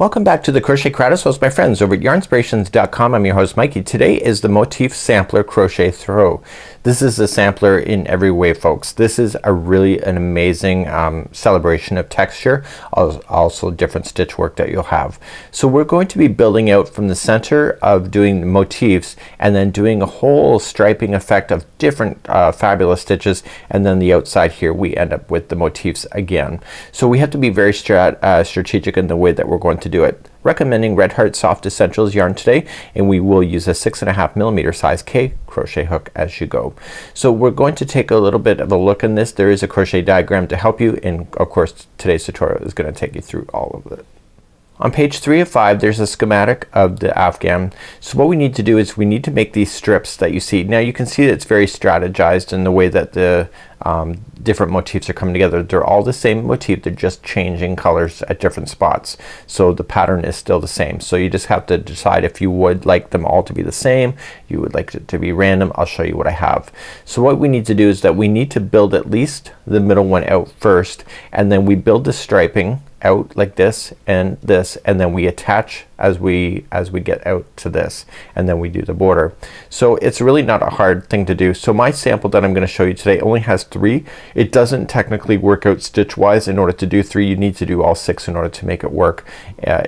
Welcome back to the Crochet Kratos with my friends over at yarnspirations.com. I'm your host Mikey. Today is the Motif Sampler Crochet Throw. This is a sampler in every way, folks. This is an amazing celebration of texture, also different stitch work that you'll have. So we're going to be building out from the center of doing the motifs and then doing a whole striping effect of different fabulous stitches, and then the outside here we end up with the motifs again. So we have to be very strategic in the way that we're going to do it. Recommending Red Heart Soft Essentials yarn today, and we will use a 6.5mm size K crochet hook as you go. So we're going to take a little bit of a look in this. There is a crochet diagram to help you, and of course today's tutorial is going to take you through all of it. On page 3 of 5 there's a schematic of the afghan. So what we need to do is we need to make these strips that you see. Now you can see that it's very strategized in the way that the different motifs are coming together. They're all the same motif, they're just changing colors at different spots. So the pattern is still the same. So you just have to decide if you would like them all to be the same, you would like it to be random. I'll show you what I have. So what we need to do is that we need to build at least the middle one out first, and then we build the striping out like this, and then we attach as we get out to this, and then we do the border. So it's really not a hard thing to do. So my sample that I'm gonna show you today only has 3. It doesn't technically work out stitch wise. In order to do 3 you need to do all 6 in order to make it work,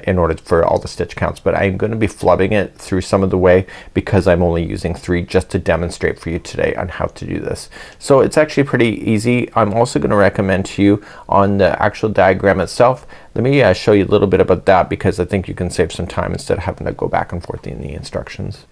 in order for all the stitch counts. But I'm gonna be flubbing it through some of the way because I'm only using 3 just to demonstrate for you today on how to do this. So it's actually pretty easy. I'm also gonna recommend to you on the actual diagram itself. Let me show you a little bit about that because I think you can save some time instead of having to go back and forth in the instructions.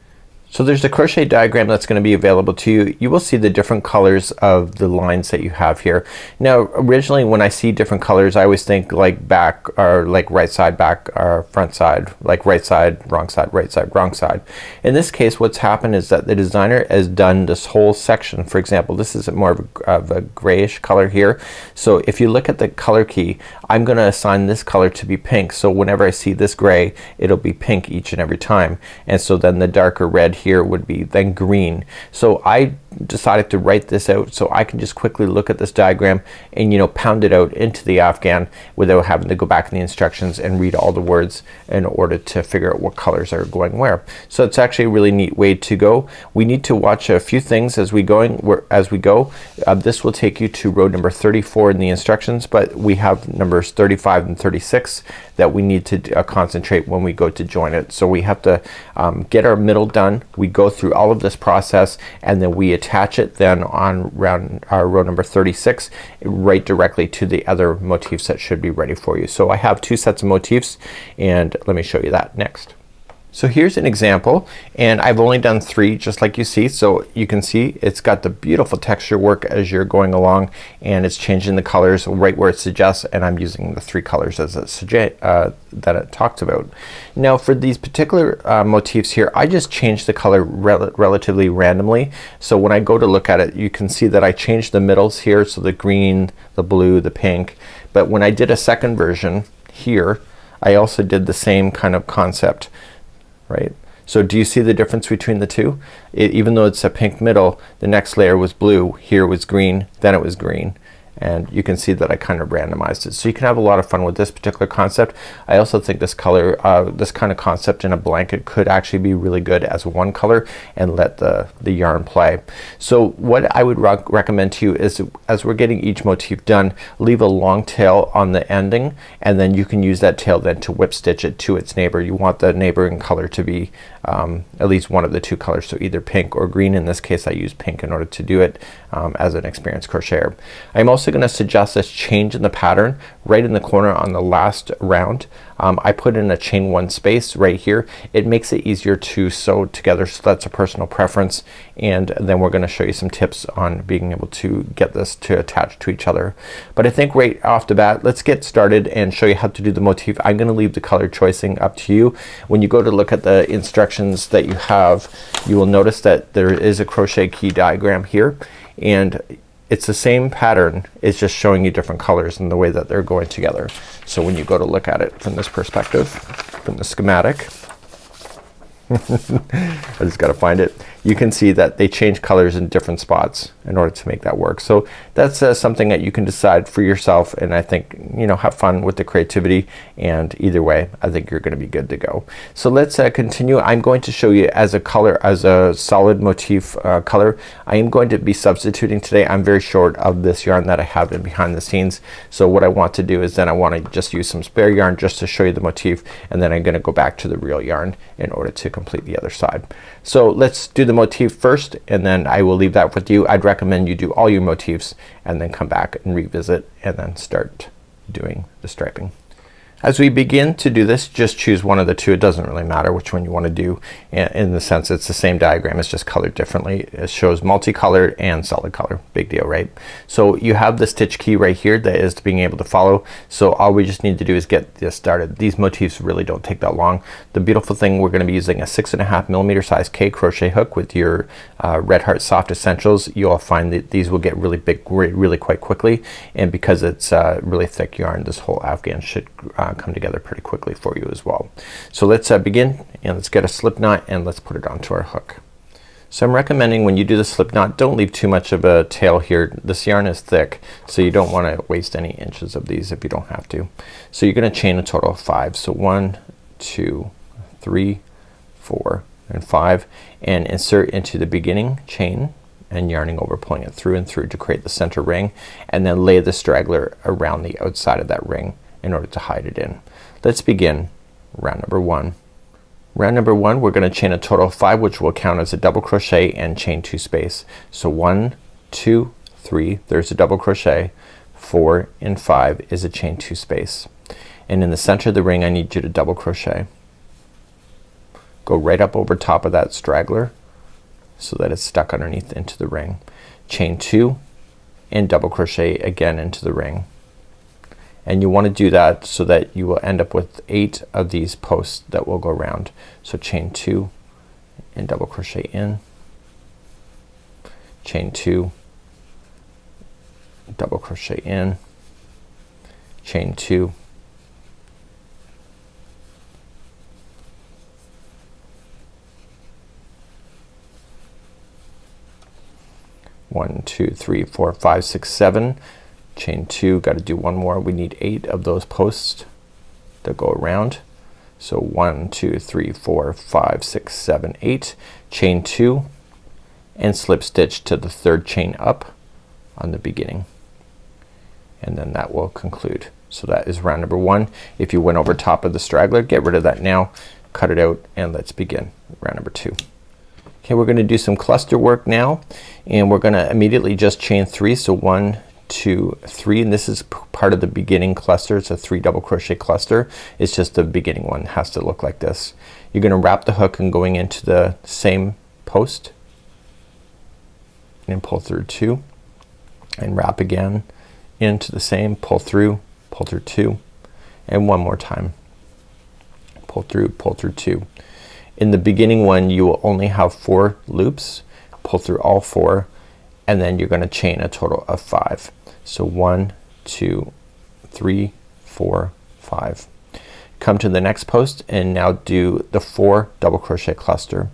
So there's a crochet diagram that's going to be available to you. You will see the different colors of the lines that you have here. Now originally when I see different colors I always think like back, or like right side back, or front side, like right side wrong side, right side wrong side. In this case what's happened is that the designer has done this whole section. For example, this is more of a grayish color here. So if you look at the color key, I'm gonna assign this color to be pink. So whenever I see this gray it'll be pink each and every time, and so then the darker red here would be then green. So I decided to write this out so I can just quickly look at this diagram and pound it out into the afghan without having to go back in the instructions and read all the words in order to figure out what colors are going where. So it's actually a really neat way to go. We need to watch a few things as we go. This will take you to row number 34 in the instructions, but we have numbers 35 and 36 that we need to concentrate when we go to join it. So we have to get our middle done. We go through all of this process and then we attach it then on row number 36 right directly to the other motifs that should be ready for you. So I have 2 sets of motifs and let me show you that next. So here's an example, and I've only done 3 just like you see. So you can see it's got the beautiful texture work as you're going along, and it's changing the colors right where it suggests, and I'm using the 3 colors as that it talks about. Now for these particular motifs here I just changed the color relatively randomly. So when I go to look at it you can see that I changed the middles here, so the green, the blue, the pink. But when I did a second version here I also did the same kind of concept. Right? So do you see the difference between the two? Even though it's a pink middle, the next layer was blue, here was green, then it was green. And you can see that I kind of randomized it. So you can have a lot of fun with this particular concept. I also think this color, this kind of concept in a blanket could actually be really good as one color and let the yarn play. So what I would recommend to you is, as we're getting each motif done, leave a long tail on the ending, and then you can use that tail then to whip stitch it to its neighbor. You want the neighboring color to be at least one of the 2 colors, so either pink or green. In this case I use pink in order to do it as an experienced crocheter. I'm also going to suggest this change in the pattern right in the corner on the last round. I put in a chain 1 space right here. It makes it easier to sew together, so that's a personal preference, and then we're gonna show you some tips on being able to get this to attach to each other. But I think right off the bat let's get started and show you how to do the motif. I'm gonna leave the color choicing up to you. When you go to look at the instructions that you have, you will notice that there is a crochet key diagram here, and it's the same pattern, it's just showing you different colors and the way that they're going together. So when you go to look at it from this perspective, from the schematic, I just gotta find it, you can see that they change colors in different spots in order to make that work. So that's something that you can decide for yourself, and I think, you know, have fun with the creativity, and either way I think you're gonna be good to go. So let's continue. I'm going to show you as a color, as a solid motif color. I am going to be substituting today. I'm very short of this yarn that I have in behind the scenes, so what I want to do is then I want to just use some spare yarn just to show you the motif, and then I'm gonna go back to the real yarn in order to complete the other side. So let's do the motif first, and then I will leave that with you. I'd recommend you do all your motifs and then come back and revisit and then start doing the striping. As we begin to do this, just choose one of the two. It doesn't really matter which one you want to do. In the sense it's the same diagram, it's just colored differently. It shows multicolored and solid color. Big deal, right? So you have the stitch key right here that is being able to follow. So all we just need to do is get this started. These motifs really don't take that long. The beautiful thing, we're gonna be using a 6.5mm size K crochet hook with your Red Heart Soft Essentials. You'll find that these will get really big really quite quickly, and because it's really thick yarn, this whole afghan should come together pretty quickly for you as well. So let's begin, and let's get a slip knot and let's put it onto our hook. So I'm recommending when you do the slip knot, don't leave too much of a tail here. This yarn is thick, so you don't want to waste any inches of these if you don't have to. So you're gonna chain a total of 5. So 1, 2, 3, 4 and 5, and insert into the beginning chain and yarning over, pulling it through and through to create the center ring, and then lay the straggler around the outside of that ring in order to hide it in. Let's begin round number 1. Round number 1, we're gonna chain a total of 5, which will count as a double crochet and chain 2 space. So 1, 2, 3, there's a double crochet, 4 and 5 is a chain 2 space, and in the center of the ring I need you to double crochet. Go right up over top of that straggler so that it's stuck underneath into the ring. Chain 2 and double crochet again into the ring. And you want to do that so that you will end up with 8 of these posts that will go around. So chain 2 and double crochet in, chain 2, double crochet in, chain 2, one, 2, 3, 4, 5, 6, 7, chain 2, got to do one more. We need 8 of those posts that go around. So 1, 2, 3, 4, 5, 6, 7, 8, chain 2 and slip stitch to the 3rd chain up on the beginning, and then that will conclude. So that is round number 1. If you went over top of the straggler, get rid of that now, cut it out, and let's begin round number 2. Okay, we're gonna do some cluster work now, and we're gonna immediately just chain 3. So 1, 2, 3, and this is part of the beginning cluster. It's a 3 double crochet cluster. It's just the beginning one has to look like this. You're gonna wrap the hook and going into the same post and pull through 2, and wrap again into the same, pull through 2, and one more time, pull through 2. In the beginning one you will only have 4 loops. Pull through all 4, and then you're gonna chain a total of 5. So 1, 2, 3, 4, 5. Come to the next post and now do the 4 double crochet cluster.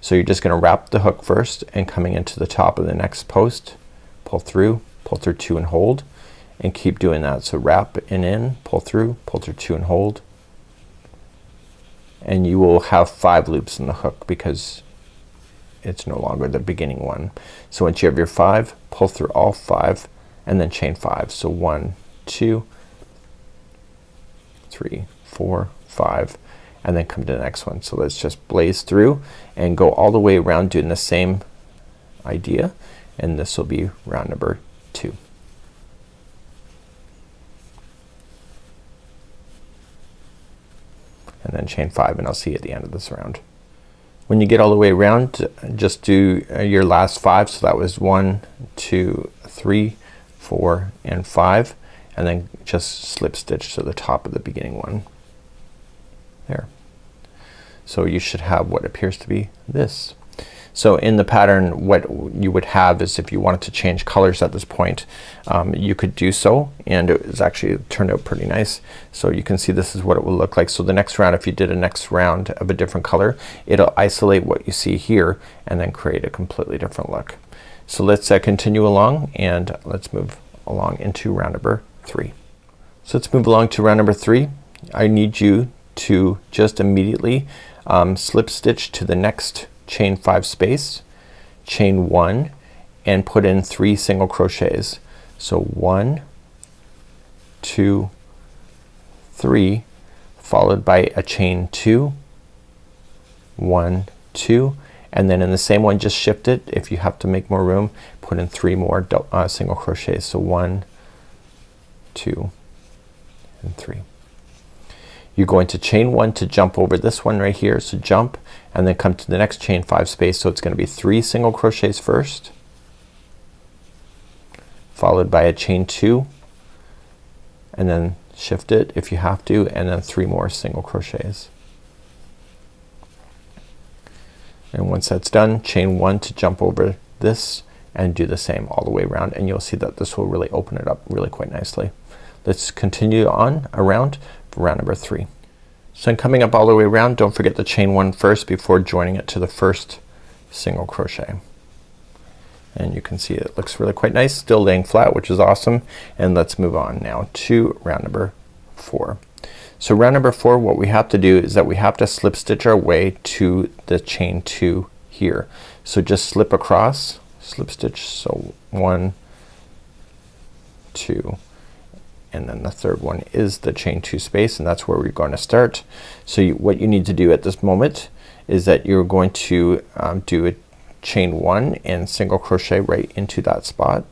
So you're just gonna wrap the hook first, and coming into the top of the next post, pull through 2 and hold, and keep doing that. So wrap and in, pull through 2 and hold, and you will have 5 loops in the hook because it's no longer the beginning one. So once you have your 5, pull through all 5 and then chain 5. So 1, 2, 3, 4, 5, and then come to the next one. So let's just blaze through and go all the way around doing the same idea, and this will be round number 2. And then chain 5, and I'll see you at the end of this round. When you get all the way around, just do your last 5. So that was 1, 2, 3, 4 and 5, and then just slip stitch to the top of the beginning one there. So you should have what appears to be this. So in the pattern, what you would have is, if you wanted to change colors at this point, you could do so, and it was actually turned out pretty nice. So you can see this is what it will look like. So the next round, if you did a next round of a different color, it'll isolate what you see here and then create a completely different look. So let's continue along and let's move along into round number 3. So let's move along to round number 3. I need you to just immediately slip stitch to the next chain 5 space, chain 1, and put in 3 single crochets. So 1, 2, 3, followed by a chain 2, 1, 2, and then in the same one just shift it. If you have to make more room, put in 3 more single crochets. So 1, 2, and 3. You're going to chain 1 to jump over this one right here. So jump and then come to the next chain 5 space. So it's going to be 3 single crochets first, followed by a chain 2, and then shift it if you have to, and then 3 more single crochets. And once that's done, chain 1 to jump over this and do the same all the way around, and you'll see that this will really open it up really quite nicely. Let's continue on around for round number 3. So in coming up all the way around, don't forget to chain 1 first before joining it to the first single crochet. And you can see it looks really quite nice, still laying flat, which is awesome. And let's move on now to round number 4. So round number 4, what we have to do is that we have to slip stitch our way to the chain 2 here. So just slip across, slip stitch, so 1, 2, and then the third one is the chain 2 space, and that's where we're going to start. So what you need to do at this moment is that you're going to do a chain 1 and single crochet right into that spot,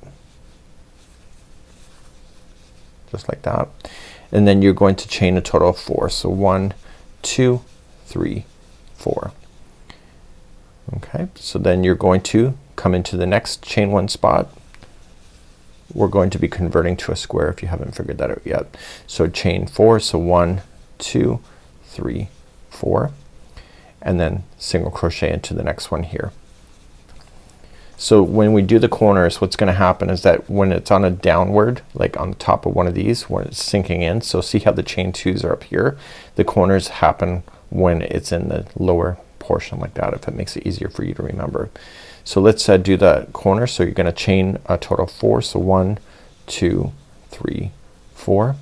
just like that. And then you're going to chain a total of 4. So 1, 2, 3, 4. Okay, so then you're going to come into the next chain 1 spot. We're going to be converting to a square if you haven't figured that out yet. So chain 4, so 1, 2, 3, 4, and then single crochet into the next one here. So when we do the corners, what's gonna happen is that when it's on a downward, like on the top of one of these, when it's sinking in, so see how the chain 2s are up here, the corners happen when it's in the lower portion like that, if it makes it easier for you to remember. So let's do the corner. So you're gonna chain a total of 4, so 1, 2, 3, 4,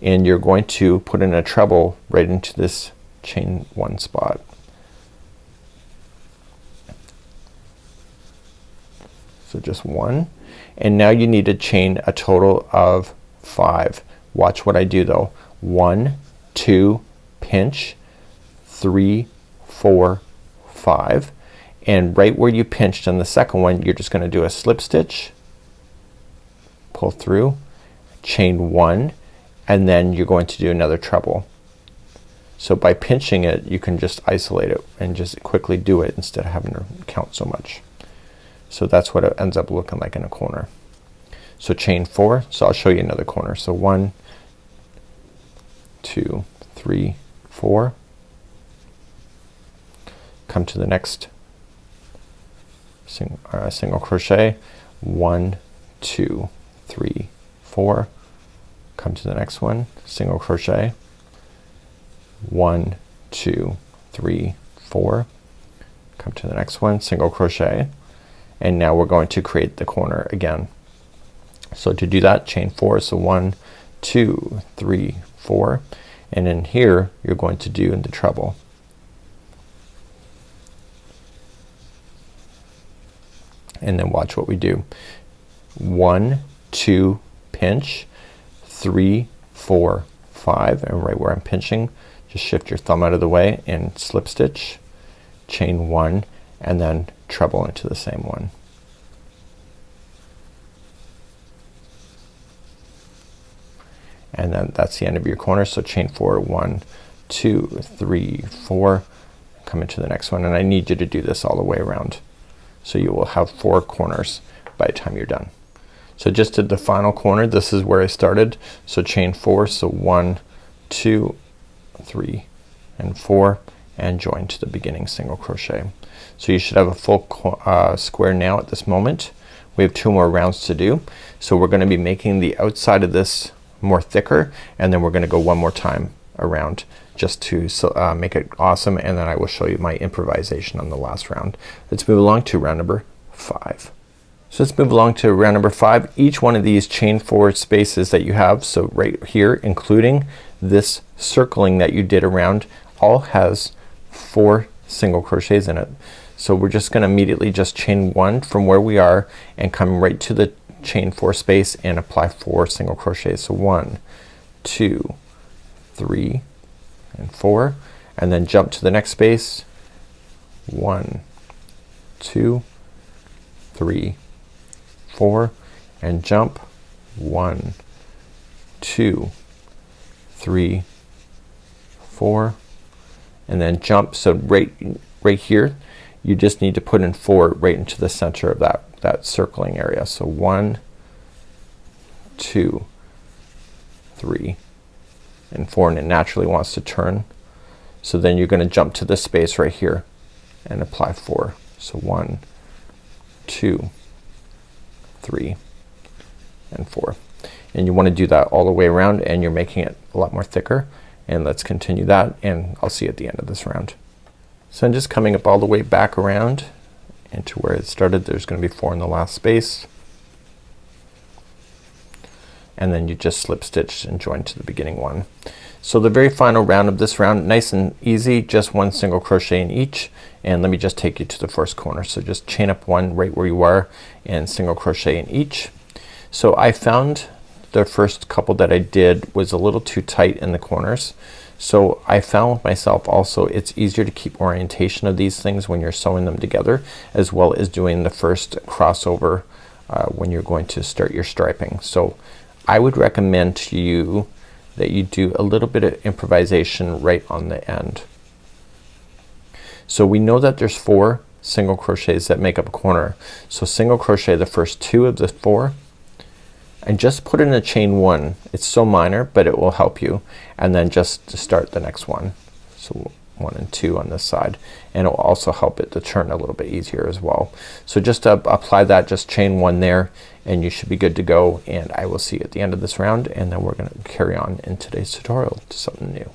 and you're going to put in a treble right into this chain 1 spot. So just 1, and now you need to chain a total of 5. Watch what I do though. 1, 2, pinch, 3, 4, 5, and right where you pinched on the second one, you're just gonna do a slip stitch, pull through, chain 1, and then you're going to do another treble. So by pinching it, you can just isolate it and just quickly do it instead of having to count so much. So that's what it ends up looking like in a corner. So chain 4, so I'll show you another corner. So 1, 2, 3, 4, come to the next single crochet, 1, 2, 3, 4, come to the next one, single crochet, 1, 2, 3, 4, come to the next one, single crochet, and now we're going to create the corner again. So to do that, chain 4, so 1, 2, 3, 4, and in here you're going to do in the treble. And then watch what we do. 1, 2, pinch, 3, 4, 5, and right where I'm pinching, just shift your thumb out of the way and slip stitch, chain 1, and then treble into the same one. And then that's the end of your corner. So chain 4, 1, 2, 3, 4, come into the next one, and I need you to do this all the way around. So you will have 4 corners by the time you're done. So just did the final corner. This is where I started. So chain 4, so 1, 2, 3, and 4, and join to the beginning single crochet. So you should have a full square now at this moment. We have 2 more rounds to do. So we're gonna be making the outside of this more thicker, and then we're gonna go one more time around just to make it awesome, and then I will show you my improvisation on the last round. Let's move along to round number 5. So let's move along to round number 5. Each one of these chain 4 spaces that you have, so right here including this circling that you did around, all has 4 single crochets in it. So we're just gonna immediately just chain 1 from where we are and come right to the chain 4 space and apply 4 single crochets. So 1, 2, 3 and 4, and then jump to the next space. 1, 2, 3, 4 and jump. 1, 2, 3, 4 and then jump. So right here you just need to put in 4 right into the center of that circling area. So 1, 2, 3 and 4, and it naturally wants to turn. So then you're gonna jump to this space right here and apply 4. So 1, 2, 3 and 4, and you want to do that all the way around, and you're making it a lot more thicker. And let's continue that, and I'll see you at the end of this round. So I'm just coming up all the way back around into where it started. There's gonna be 4 in the last space, and then you just slip stitch and join to the beginning one. So the very final round of this round, nice and easy, just 1 single crochet in each. And let me just take you to the first corner. So just chain up 1 right where you are and single crochet in each. So I found the first couple that I did was a little too tight in the corners. So I found with myself also it's easier to keep orientation of these things when you're sewing them together, as well as doing the first crossover when you're going to start your striping. So I would recommend to you that you do a little bit of improvisation right on the end. So we know that there's 4 single crochets that make up a corner. So single crochet the first 2 of the 4 and just put in a chain 1. It's so minor, but it will help you. And then just to start the next one. So 1 and 2 on this side, and it will also help it to turn a little bit easier as well. So just apply that, just chain 1 there, and you should be good to go. And I will see you at the end of this round, and then we're gonna carry on in today's tutorial to something new.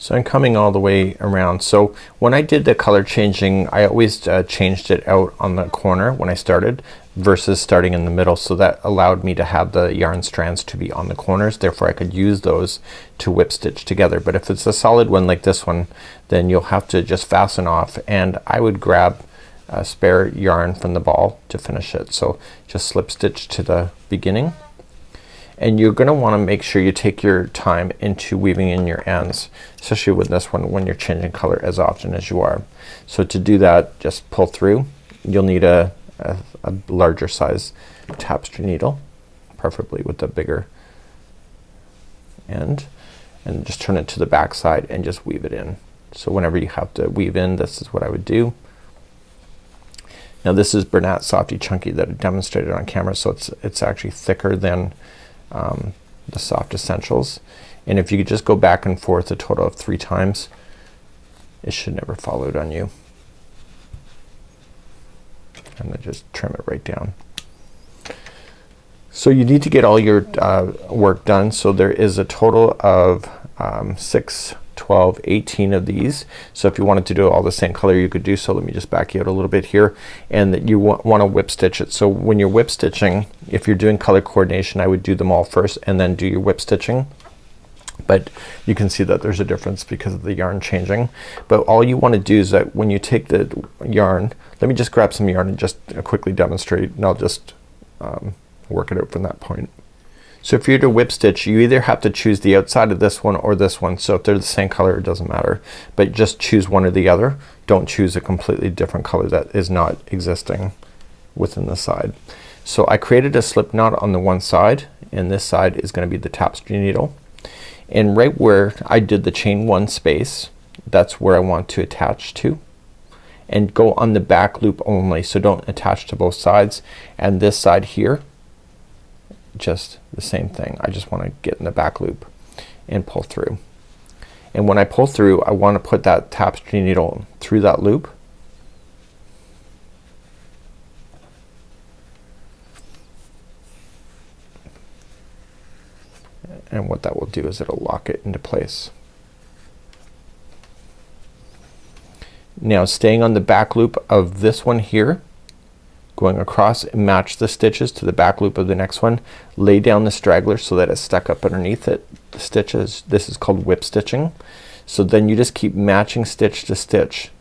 So I'm coming all the way around. So when I did the color changing, I always changed it out on the corner when I started versus starting in the middle. So that allowed me to have the yarn strands to be on the corners. Therefore I could use those to whip stitch together. But if it's a solid one like this one, then you'll have to just fasten off, and I would grab spare yarn from the ball to finish it. So just slip stitch to the beginning. And you're gonna wanna make sure you take your time into weaving in your ends, especially with this one when you're changing color as often as you are. So to do that, just pull through. You'll need a larger size tapestry needle, preferably with the bigger end, and just turn it to the back side and just weave it in. So whenever you have to weave in, this is what I would do. Now this is Bernat Softy Chunky that I demonstrated on camera, so it's actually thicker than the Soft Essentials, and if you could just go back and forth a total of 3 times, it should never fall out on you. And then just trim it right down. So you need to get all your work done. So there is a total of 6, 12, 18 of these. So if you wanted to do all the same color, you could do so. Let me just back you out a little bit here, and that you want to whip stitch it. So when you're whip stitching, if you're doing color coordination, I would do them all first and then do your whip stitching. But you can see that there's a difference because of the yarn changing. But all you want to do is that when you take the yarn, let me just grab some yarn and just quickly demonstrate, and I'll just work it out from that point. So if you're to whip stitch, you either have to choose the outside of this one or this one. So if they're the same color, it doesn't matter, but just choose one or the other. Don't choose a completely different color that is not existing within the side. So I created a slip knot on the one side, and this side is going to be the tapestry needle, and right where I did the chain 1 space, that's where I want to attach to, and go on the back loop only. So don't attach to both sides. And this side here, just the same thing. I just want to get in the back loop and pull through, and when I pull through, I want to put that tapestry needle through that loop, and what that will do is it'll lock it into place. Now staying on the back loop of this one here, going across and match the stitches to the back loop of the next one. Lay down the straggler so that it's stuck up underneath it. The stitches, this is called whip stitching. So then you just keep matching stitch to stitch.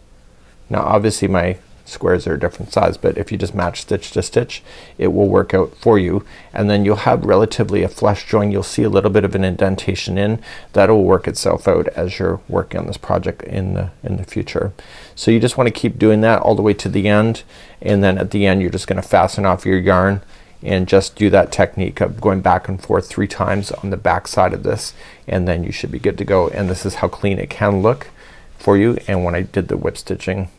Now obviously my squares are a different size, but if you just match stitch to stitch, it will work out for you, and then you'll have relatively a flush join. You'll see a little bit of an indentation in that'll work itself out as you're working on this project in the future. So you just want to keep doing that all the way to the end, and then at the end you're just gonna fasten off your yarn and just do that technique of going back and forth 3 times on the back side of this, and then you should be good to go. And this is how clean it can look for you. And when I did the whip stitching,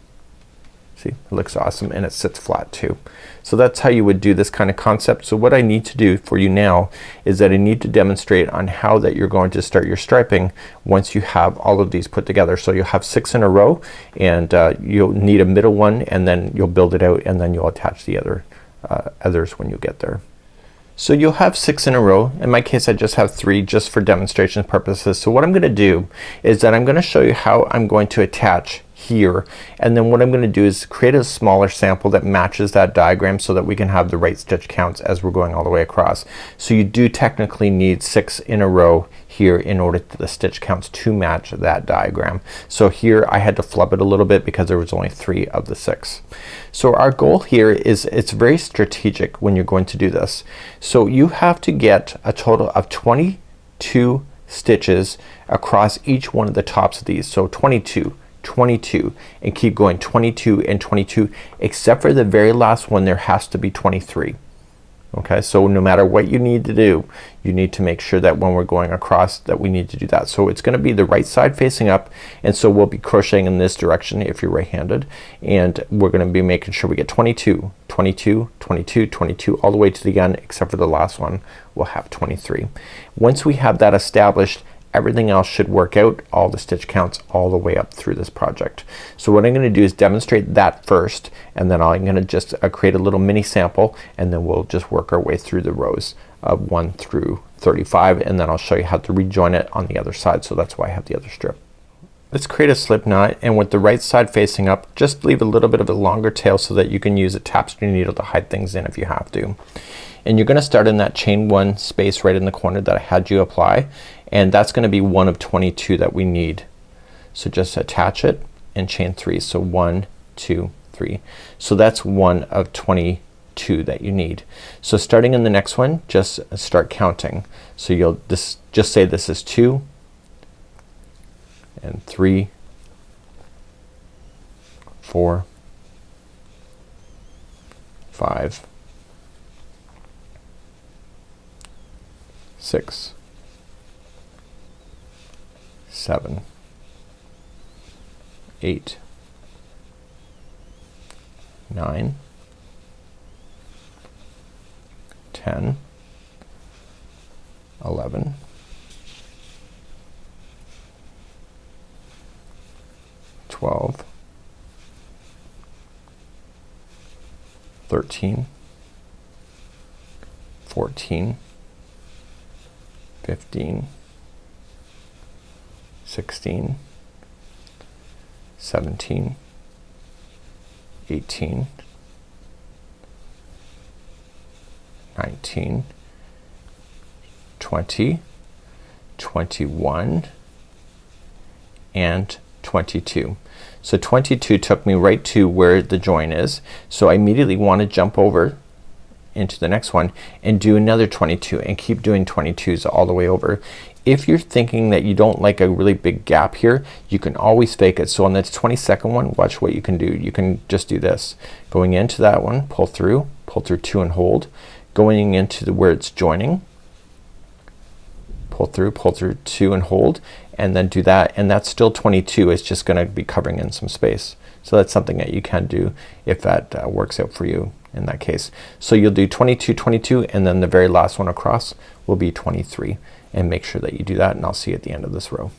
see, it looks awesome, and it sits flat too. So that's how you would do this kind of concept. So what I need to do for you now is that I need to demonstrate on how that you're going to start your striping once you have all of these put together. So you'll have 6 in a row, and you'll need a middle one, and then you'll build it out, and then you'll attach the others when you get there. So you'll have 6 in a row. In my case I just have 3 just for demonstration purposes. So what I'm gonna do is that I'm gonna show you how I'm going to attach here, and then what I'm gonna do is create a smaller sample that matches that diagram so that we can have the right stitch counts as we're going all the way across. So you do technically need 6 in a row here in order for the stitch counts to match that diagram. So here I had to flub it a little bit because there was only 3 of the 6. So our goal here is, it's very strategic when you're going to do this. So you have to get a total of 22 stitches across each one of the tops of these. So 22, 22, and keep going, 22 and 22, except for the very last one there has to be 23. Okay, so no matter what you need to do, you need to make sure that when we're going across that we need to do that. So it's gonna be the right side facing up, and so we'll be crocheting in this direction if you're right-handed, and we're gonna be making sure we get 22, 22, 22, 22 all the way to the end, except for the last one we'll have 23. Once we have that established, everything else should work out, all the stitch counts all the way up through this project. So what I'm gonna do is demonstrate that first, and then I'm gonna just create a little mini sample, and then we'll just work our way through the rows of 1 through 35, and then I'll show you how to rejoin it on the other side. So that's why I have the other strip. Let's create a slip knot, and with the right side facing up, just leave a little bit of a longer tail so that you can use a tapestry needle to hide things in if you have to. And you're gonna start in that chain 1 space right in the corner that I had you apply, and that's gonna be 1 of 22 that we need. So just attach it and chain 3. So 1, 2, 3. So that's 1 of 22 that you need. So starting in the next one, just start counting. So you'll just say this is 2 and 3, 4, 5, 6, 7, 8, 9, 10, 11, 12, 13, 14, 15, 16, 17, 18, 19, 20, 21, and 22. So 22 took me right to where the join is. So I immediately want to jump over into the next one and do another 22 and keep doing 22s all the way over. If you're thinking that you don't like a really big gap here, you can always fake it. So on the 22nd one, watch what you can do. You can just do this. Going into that one, pull through 2 and hold. Going into where it's joining, pull through 2 and hold, and then do that, and that's still 22. It's just gonna be covering in some space. So that's something that you can do if that works out for you in that case. So you'll do 22, 22, and then the very last one across will be 23, and make sure that you do that, and I'll see you at the end of this row.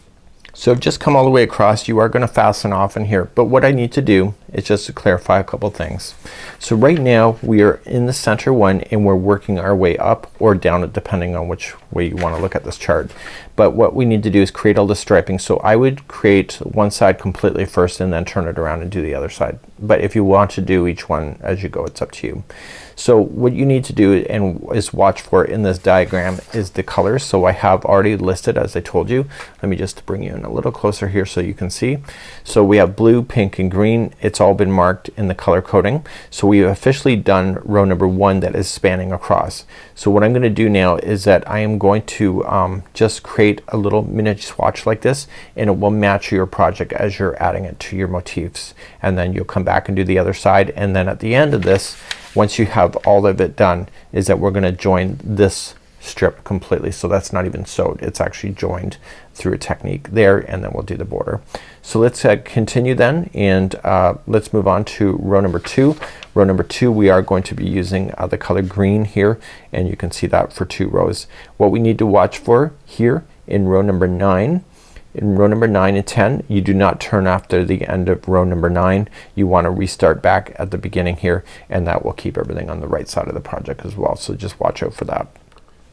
So I've just come all the way across. You are gonna fasten off in here, but what I need to do is just to clarify a couple things. So right now we are in the center one and we're working our way up or down it depending on which way you wanna look at this chart. But what we need to do is create all the striping. So I would create one side completely first and then turn it around and do the other side. But if you want to do each one as you go, it's up to you. So what you need to do and is watch for in this diagram is the colors. So I have already listed, as I told you. Let me just bring you in a little closer here so you can see. So we have blue, pink, and green. It's all been marked in the color coding. So we have officially done row number 1 that is spanning across. So what I'm gonna do now is that I am going to just create a little mini swatch like this, and it will match your project as you're adding it to your motifs. And then you'll come back and do the other side, and then at the end of this, once you have all of it done, is that we're gonna join this strip completely. So that's not even sewed, it's actually joined through a technique there, and then we'll do the border. So let's continue then, and let's move on to row number 2. Row number 2 we are going to be using the color green here, and you can see that for 2 rows. What we need to watch for here in row number 9, in row number 9 and 10, you do not turn after the end of row number 9. You want to restart back at the beginning here, and that will keep everything on the right side of the project as well. So just watch out for that.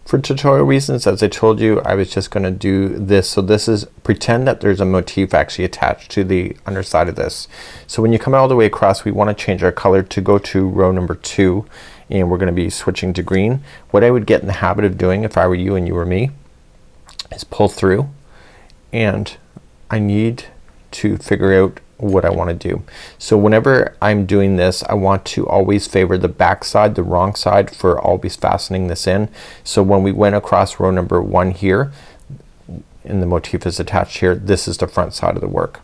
For tutorial reasons, as I told you, I was just gonna do this. So this is pretend that there's a motif actually attached to the underside of this. So when you come all the way across, we want to change our color to go to row number 2, and we're gonna be switching to green. What I would get in the habit of doing if I were you and you were me is pull through, and I need to figure out what I want to do. So whenever I'm doing this, I want to always favor the back side, the wrong side, for always fastening this in. So when we went across row number 1 here, and the motif is attached here, this is the front side of the work.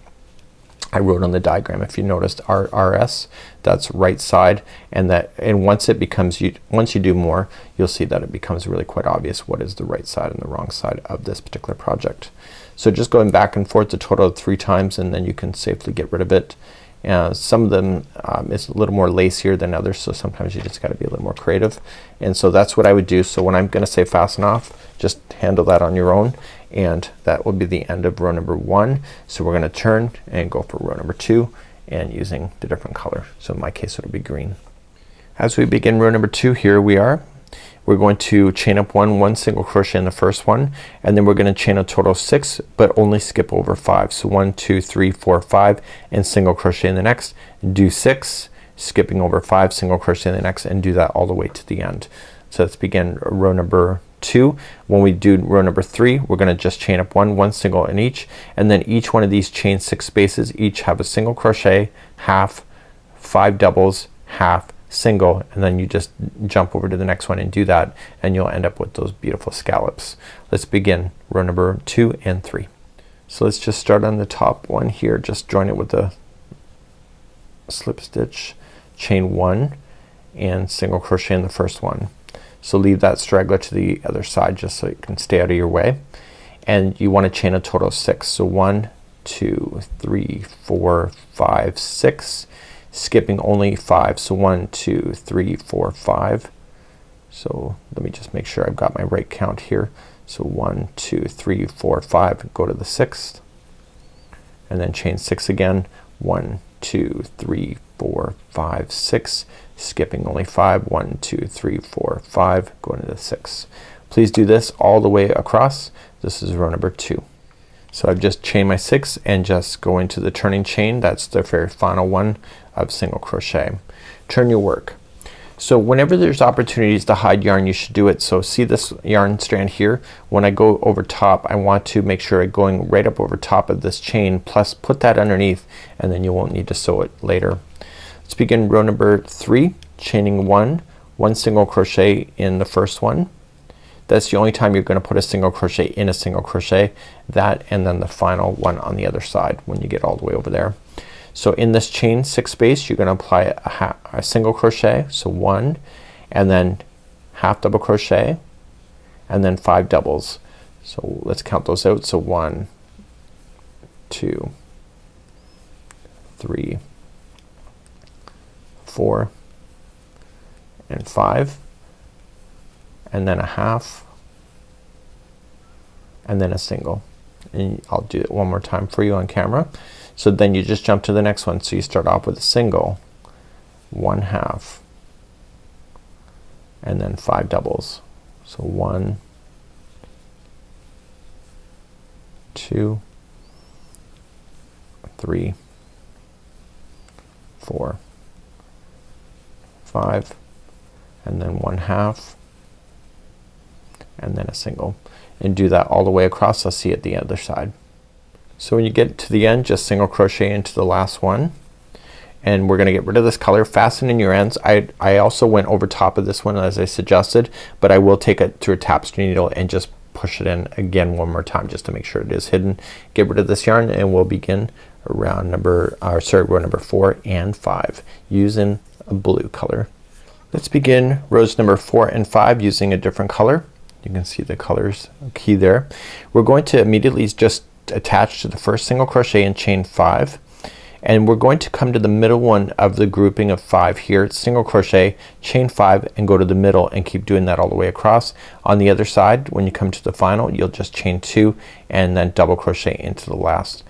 I wrote on the diagram, if you noticed, RS, that's right side, and once it becomes, once you do more, you'll see that it becomes really quite obvious what is the right side and the wrong side of this particular project. So just going back and forth a total of 3 times, and then you can safely get rid of it. Some of them is a little more lacier than others, so sometimes you just gotta be a little more creative. And so that's what I would do. So when I'm gonna say fasten off, just handle that on your own, and that will be the end of row number 1. So we're gonna turn and go for row number 2, and using the different color. So in my case it'll be green. As we begin row number 2, here we are. We're going to chain up one single crochet in the first one, and then we're gonna chain a total of 6, but only skip over 5. So 1, 2, 3, 4, 5, and single crochet in the next. Do 6, skipping over 5, single crochet in the next, and do that all the way to the end. So let's begin row number 2. When we do row number 3, we're gonna just chain up one single in each, and then each one of these chain 6 spaces each have a single crochet, half, 5 doubles, half, single, and then you just jump over to the next one and do that, and you'll end up with those beautiful scallops. Let's begin row number 2 and 3. So let's just start on the top one here, just join it with a slip stitch, chain 1, and single crochet in the first one. So leave that straggler to the other side just so it can stay out of your way, and you want to chain a total of 6. So 1, 2, 3, 4, 5, 6, skipping only 5. So 1, 2, 3, 4, 5. So let me just make sure I've got my right count here. So 1, 2, 3, 4, 5, go to the 6th, and then chain 6 again. 1, 2, 3, 4, 5, 6, skipping only 5. 1, 2, 3, 4, 5, going to the 6th. Please do this all the way across. This is row number 2. So I've just chained my 6 and just go into the turning chain. That's the very final one of single crochet. Turn your work. So whenever there's opportunities to hide yarn, you should do it. So see this yarn strand here? When I go over top, I want to make sure I'm going right up over top of this chain, plus put that underneath, and then you won't need to sew it later. Let's begin row number 3, chaining 1 single crochet in the first one. That's the only time you're gonna put a single crochet in a single crochet. That, and then the final one on the other side when you get all the way over there. So in this chain 6 space, you're gonna apply a single crochet, so 1, and then half double crochet, and then 5 doubles. So let's count those out. So 1, 2, 3, 4, and 5, and then a half, and then a single, and I'll do it one more time for you on camera. So then you just jump to the next one. So you start off with a single, 1/2, and then 5 doubles. So 1, 2, 3, 4, 5, and then 1/2, and then a single, and do that all the way across. I'll see you at the other side. So when you get to the end, just single crochet into the last one, and we're gonna get rid of this color. Fasten in your ends. I also went over top of this one as I suggested, but I will take it through a tapestry needle and just push it in again one more time just to make sure it is hidden. Get rid of this yarn and we'll begin row number 4 and 5 using a blue color. Let's begin rows number 4 and 5 using a different color. You can see the colors key there. We're going to immediately just attach to the first single crochet and chain 5, and we're going to come to the middle one of the grouping of 5 here, single crochet, chain 5, and go to the middle and keep doing that all the way across. On the other side, when you come to the final, you'll just chain 2 and then double crochet into the last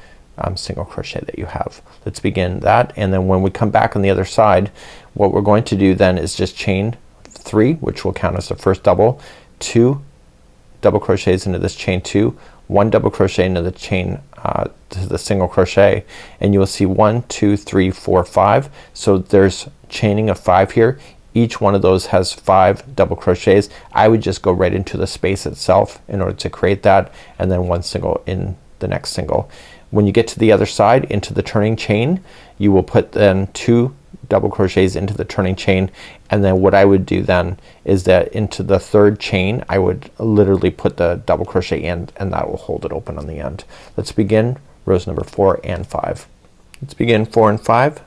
single crochet that you have. Let's begin that, and then when we come back on the other side, what we're going to do then is just chain 3, which will count as the first double, 2 double crochets into this chain 2, 1 double crochet into the chain to the single crochet, and you will see 1, 2, 3, 4, 5. So there's chaining of 5 here. Each one of those has 5 double crochets. I would just go right into the space itself in order to create that, and then 1 single in the next single. When you get to the other side into the turning chain, you will put then 2 double crochets into the turning chain, and then what I would do then is that into the third chain I would literally put the double crochet in, and that will hold it open on the end. Let's begin rows number 4 and 5. Let's begin 4 and 5.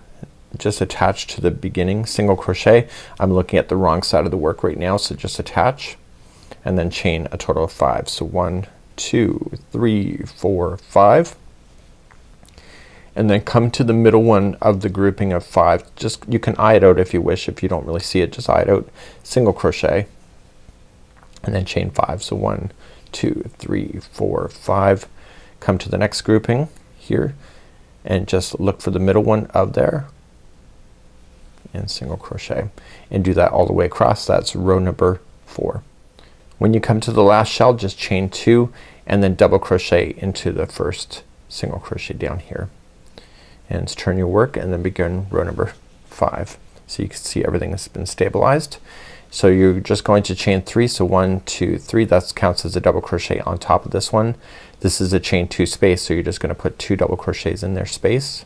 Just attach to the beginning single crochet. I'm looking at the wrong side of the work right now, so just attach and then chain a total of 5. So 1, 2, 3, 4, 5. And then come to the middle one of the grouping of 5. Just, you can eye it out if you wish. If you don't really see it, just eye it out. Single crochet and then chain 5. So 1, 2, 3, 4, 5. Come to the next grouping here and just look for the middle one of there and single crochet, and do that all the way across. That's row number 4. When you come to the last shell, just chain 2 and then double crochet into the first single crochet down here, and turn your work and then begin row number 5. So you can see everything has been stabilized. So you're just going to chain 3. So 1, 2, 3, that counts as a double crochet on top of this one. This is a chain 2 space, so you're just gonna put 2 double crochets in their space,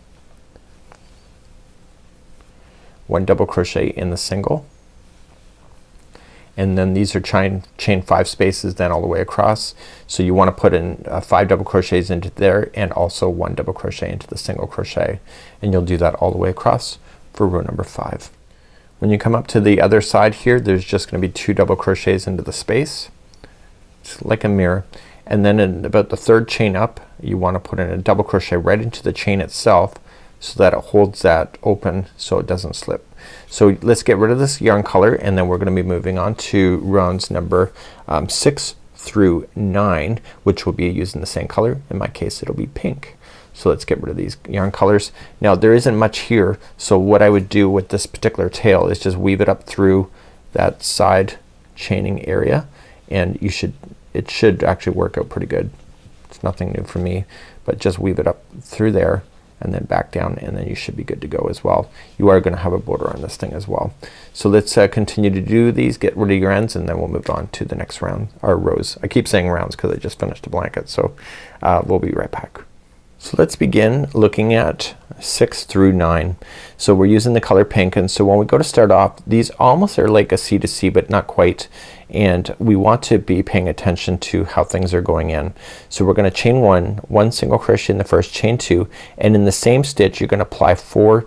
1 double crochet in the single, and then these are chain 5 spaces then all the way across. So you want to put in 5 double crochets into there and also 1 double crochet into the single crochet, and you'll do that all the way across for row number 5. When you come up to the other side here, there's just gonna be 2 double crochets into the space, just like a mirror, and then in about the third chain up you want to put in a double crochet right into the chain itself so that it holds that open so it doesn't slip. So let's get rid of this yarn color, and then we're gonna be moving on to rounds number 6 through 9, which will be using the same color. In my case it'll be pink. So let's get rid of these yarn colors. Now there isn't much here, so what I would do with this particular tail is just weave it up through that side chaining area, and it should actually work out pretty good. It's nothing new for me, but just weave it up through there and then back down, and then you should be good to go as well. You are gonna have a border on this thing as well. So let's continue to do these, get rid of your ends, and then we'll move on to the next round, or rows. I keep saying rounds because I just finished a blanket, so we'll be right back. So let's begin looking at 6 through 9. So we're using the color pink, and so when we go to start off, these almost are like a C to C but not quite, and we want to be paying attention to how things are going in. So we're gonna chain 1 single crochet in the first, chain 2, and in the same stitch you're gonna apply 4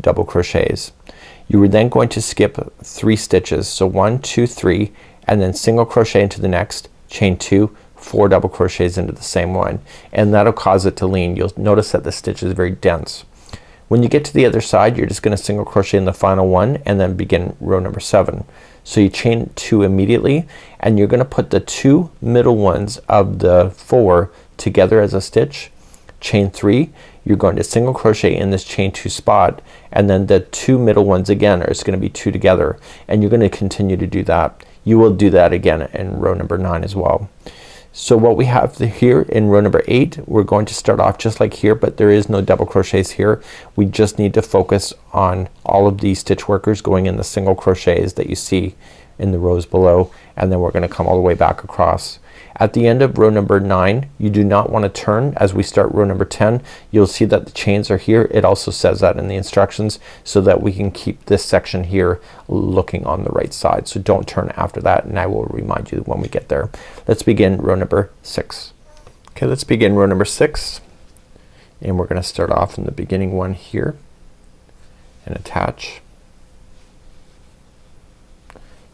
double crochets. You are then going to skip 3 stitches, so 1, 2, 3, and then single crochet into the next, chain 2, 4 double crochets into the same one, and that'll cause it to lean. You'll notice that the stitch is very dense. When you get to the other side, you're just gonna single crochet in the final one and then begin row number 7. So you chain 2 immediately, and you're gonna put the 2 middle ones of the 4 together as a stitch, chain 3, you're going to single crochet in this chain 2 spot, and then the 2 middle ones again are going to be 2 together, and you're going to continue to do that. You will do that again in row number 9 as well. So what we have here in row number 8, we're going to start off just like here, but there is no double crochets here. We just need to focus on all of these stitch workers going in the single crochets that you see in the rows below, and then we're going to come all the way back across. At the end of row number 9, you do not want to turn. As we start row number 10, you'll see that the chains are here. It also says that in the instructions, so that we can keep this section here looking on the right side. So don't turn after that, and I will remind you when we get there. Let's begin row number 6. Okay, let's begin row number 6, and we're going to start off in the beginning one here and attach,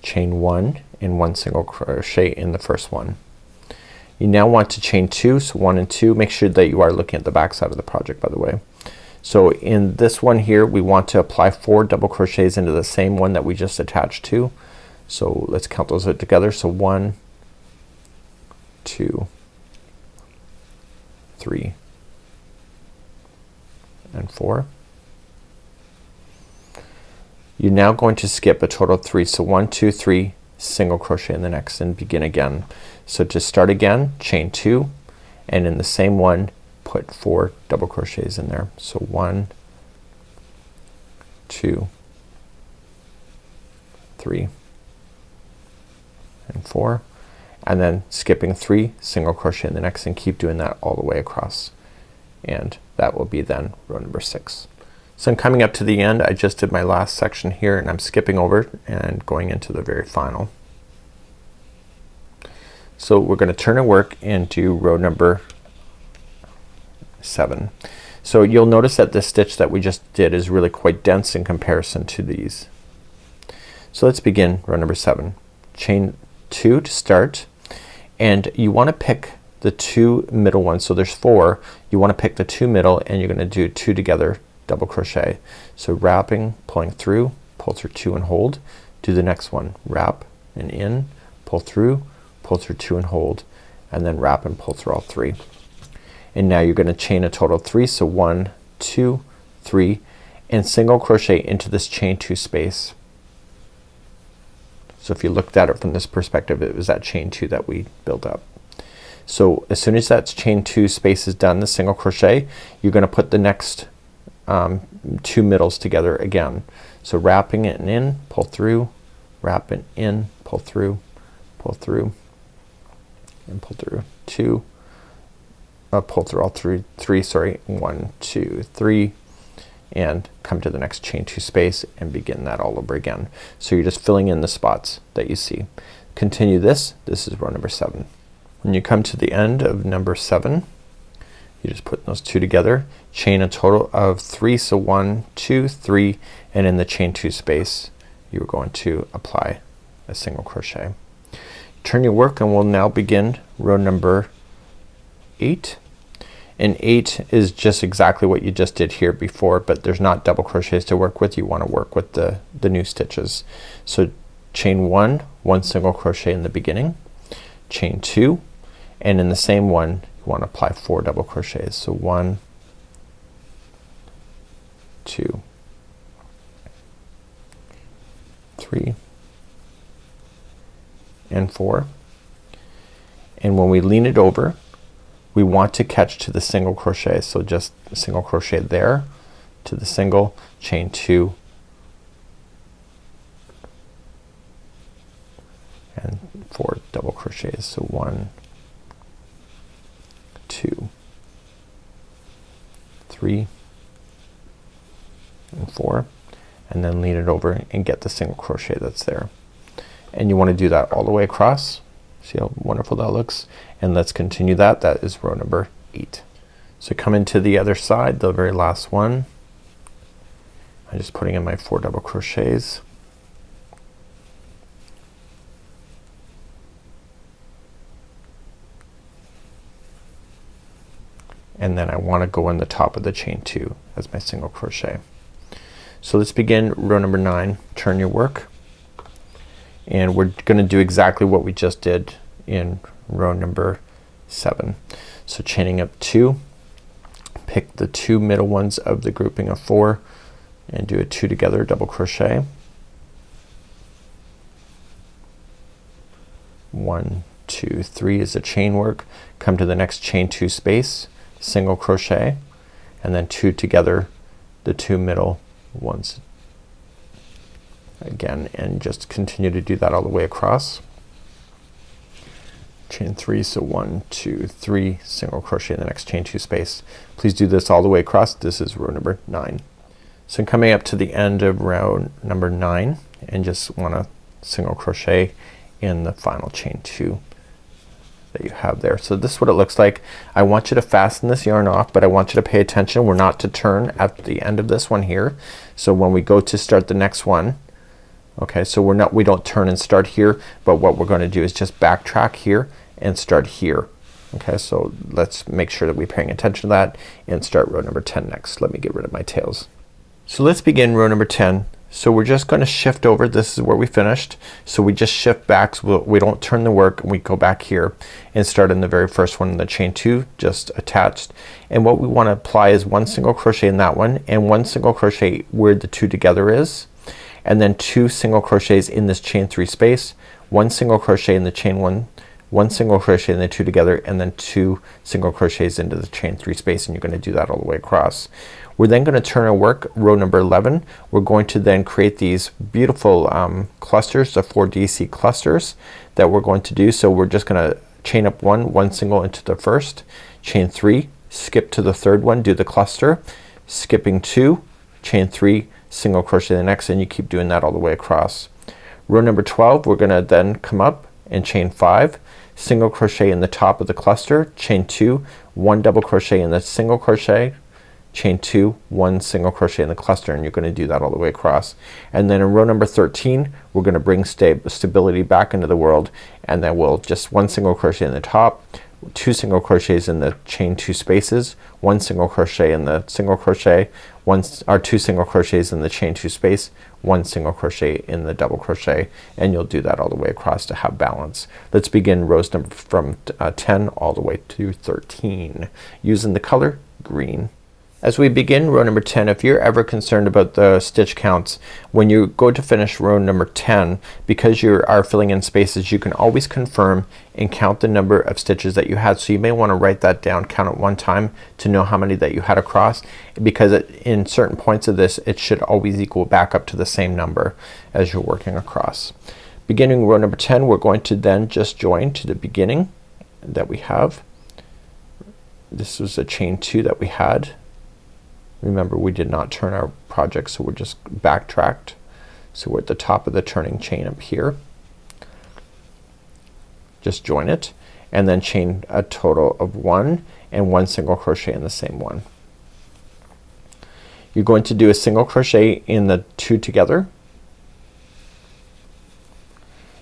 chain 1 and 1 single crochet in the first one. You now want to chain 2, so 1 and 2. Make sure that you are looking at the back side of the project, by the way. So in this one here, we want to apply 4 double crochets into the same one that we just attached to. So let's count those out together. So 1, 2, 3, and 4. You're now going to skip a total of 3. So 1, 2, 3, single crochet in the next, and begin again. So to start again, chain 2, and in the same one put 4 double crochets in there. So 1, 2, 3, and 4, and then skipping 3, single crochet in the next, and keep doing that all the way across, and that will be then row number 6. So I'm coming up to the end. I just did my last section here, and I'm skipping over and going into the very final. So we're going to turn our work and do row number 7. So you'll notice that this stitch that we just did is really quite dense in comparison to these. So let's begin row number 7. Chain 2 to start, and you want to pick the 2 middle ones. So there's 4. You want to pick the 2 middle, and you're going to do 2 together double crochet. So wrapping, pulling through, pull through 2 and hold. Do the next one, wrap and in, pull through 2 and hold, and then wrap and pull through all 3. And now you're going to chain a total of 3. So 1, 2, 3, and single crochet into this chain 2 space. So if you looked at it from this perspective, it was that chain 2 that we built up. So as soon as that chain 2 space is done, the single crochet, you're going to put the next 2 middles together again. So wrapping it in, pull through, wrap it in, pull through, and pull through 2, pull through all 3, sorry, 1, 2, 3, and come to the next chain 2 space and begin that all over again. So you're just filling in the spots that you see. Continue this. This is row number 7. When you come to the end of number 7, you just put those 2 together, chain a total of 3. So 1, 2, 3, and in the chain 2 space you're going to apply a single crochet. Turn your work, and we'll now begin row number 8. And 8 is just exactly what you just did here before, but there's not double crochets to work with. You want to work with the new stitches. So chain 1, 1 single crochet in the beginning, chain 2, and in the same one you want to apply 4 double crochets. So 1, 2, 3, and 4. And when we lean it over, we want to catch to the single crochet. So just a single crochet there to the single, chain 2, and 4 double crochets. So 1, 2, 3, and 4, and then lean it over and get the single crochet that's there. And you want to do that all the way across. See how wonderful that looks? And let's continue that. That is row number 8. So come into the other side, the very last one. I'm just putting in my 4 double crochets. And then I want to go in the top of the chain 2 as my single crochet. So let's begin row number 9. Turn your work, and we're gonna do exactly what we just did in row number 7. So chaining up 2, pick the 2 middle ones of the grouping of 4 and do a 2 together, double crochet. 1, 2, 3 is a chain work. Come to the next chain 2 space, single crochet, and then 2 together, the 2 middle ones again, and just continue to do that all the way across. Chain 3, so 1, 2, 3, single crochet in the next chain 2 space. Please do this all the way across. This is row number 9. So I'm coming up to the end of row number 9 and just wanna single crochet in the final chain 2 that you have there. So this is what it looks like. I want you to fasten this yarn off, but I want you to pay attention. We're not to turn at the end of this one here. So when we go to start the next one, okay, so we don't turn and start here, but what we're gonna do is just backtrack here and start here. Okay, so let's make sure that we're paying attention to that and start row number 10 next. Let me get rid of my tails. So let's begin row number 10. So we're just gonna shift over. This is where we finished. So we just shift back, so we don't turn the work, and we go back here and start in the very first one in the chain 2 just attached. And what we want to apply is 1 single crochet in that one and 1 single crochet where the 2 together is, and then 2 single crochets in this chain 3 space, 1 single crochet in the chain 1, 1 single crochet in the 2 together, and then 2 single crochets into the chain 3 space, and you're gonna do that all the way across. We're then gonna turn our work row number 11. We're going to then create these beautiful clusters, the 4 DC clusters that we're going to do. So we're just gonna chain up 1 single into the first, chain 3, skip to the third one, do the cluster, skipping 2, chain 3, single crochet the next, and you keep doing that all the way across. Row number 12, we're gonna then come up and chain 5, single crochet in the top of the cluster, chain 2, 1 double crochet in the single crochet, chain 2, 1 single crochet in the cluster, and you're gonna do that all the way across. And then in row number 13 we're gonna bring stability back into the world, and then we'll just 1 single crochet in the top, 2 single crochets in the chain 2 spaces, 1 single crochet in the single crochet, 2 single crochets in the chain 2 space, 1 single crochet in the double crochet, and you'll do that all the way across to have balance. Let's begin rows number from 10 all the way to 13 using the color green. As we begin row number 10, if you're ever concerned about the stitch counts when you go to finish row number 10, because you are filling in spaces, you can always confirm and count the number of stitches that you had. So you may want to write that down, count it one time to know how many that you had across, because in certain points of this it should always equal back up to the same number as you're working across. Beginning row number 10, we're going to then just join to the beginning that we have. This was a chain 2 that we had. Remember, we did not turn our project, so we're just backtracked. So we're at the top of the turning chain up here. Just join it and then chain a total of 1 and 1 single crochet in the same one. You're going to do a single crochet in the 2 together,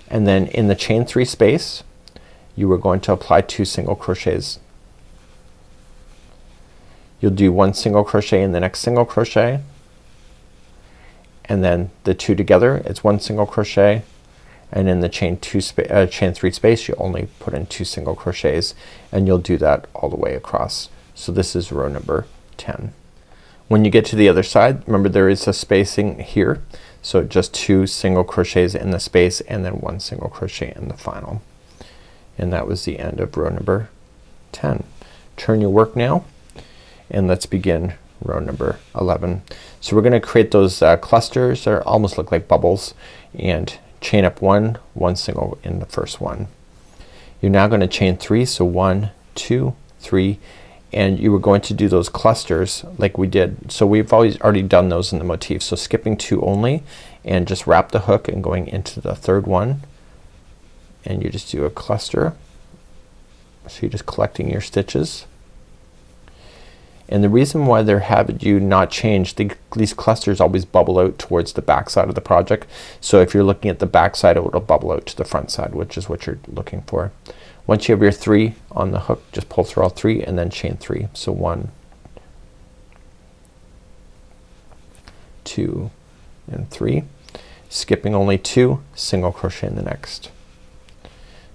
and then in the chain 3 space you are going to apply 2 single crochets. You'll do 1 single crochet in the next single crochet, and then the 2 together it's 1 single crochet, and in the chain 3 space you only put in 2 single crochets, and you'll do that all the way across. So this is row number 10. When you get to the other side, remember there is a spacing here, so just 2 single crochets in the space and then 1 single crochet in the final. And that was the end of row number 10. Turn your work now and let's begin row number 11. So we're gonna create those clusters that almost look like bubbles, and chain up 1 single in the first one. You're now gonna chain 3, so 1 2 3, and you were going to do those clusters like we did. So we've already done those in the motif. So skipping 2 only and just wrap the hook and going into the third one, and you just do a cluster. So you're just collecting your stitches. And the reason why they're having you not change, these clusters always bubble out towards the back side of the project. So if you're looking at the back side, it will bubble out to the front side, which is what you're looking for. Once you have your 3 on the hook, just pull through all 3 and then chain 3. So 1 2 and 3, skipping only 2, single crochet in the next.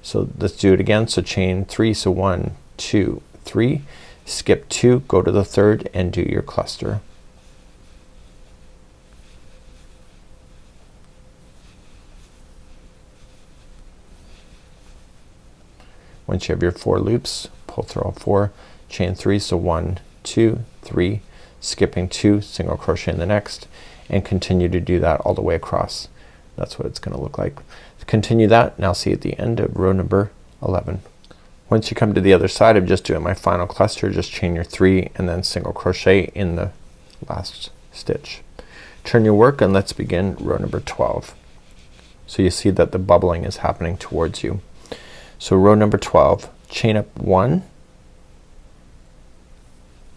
So let's do it again. So chain 3, so 1 2, 3, skip 2, go to the third and do your cluster. Once you have your 4 loops, pull through all 4, chain 3, so 1, 2, 3, skipping 2, single crochet in the next, and continue to do that all the way across. That's what it's gonna look like. Continue that, now see at the end of row number 11. Once you come to the other side, I'm just doing my final cluster, just chain your 3 and then single crochet in the last stitch. Turn your work and let's begin row number 12. So you see that the bubbling is happening towards you. So row number 12, chain up 1,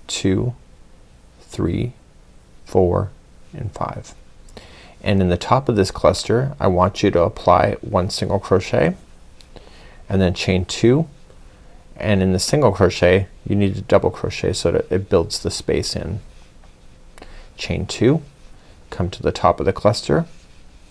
2, 3, 4, and 5. And in the top of this cluster I want you to apply 1 single crochet and then chain 2, and in the single crochet you need to double crochet so that it builds the space in. Chain 2, come to the top of the cluster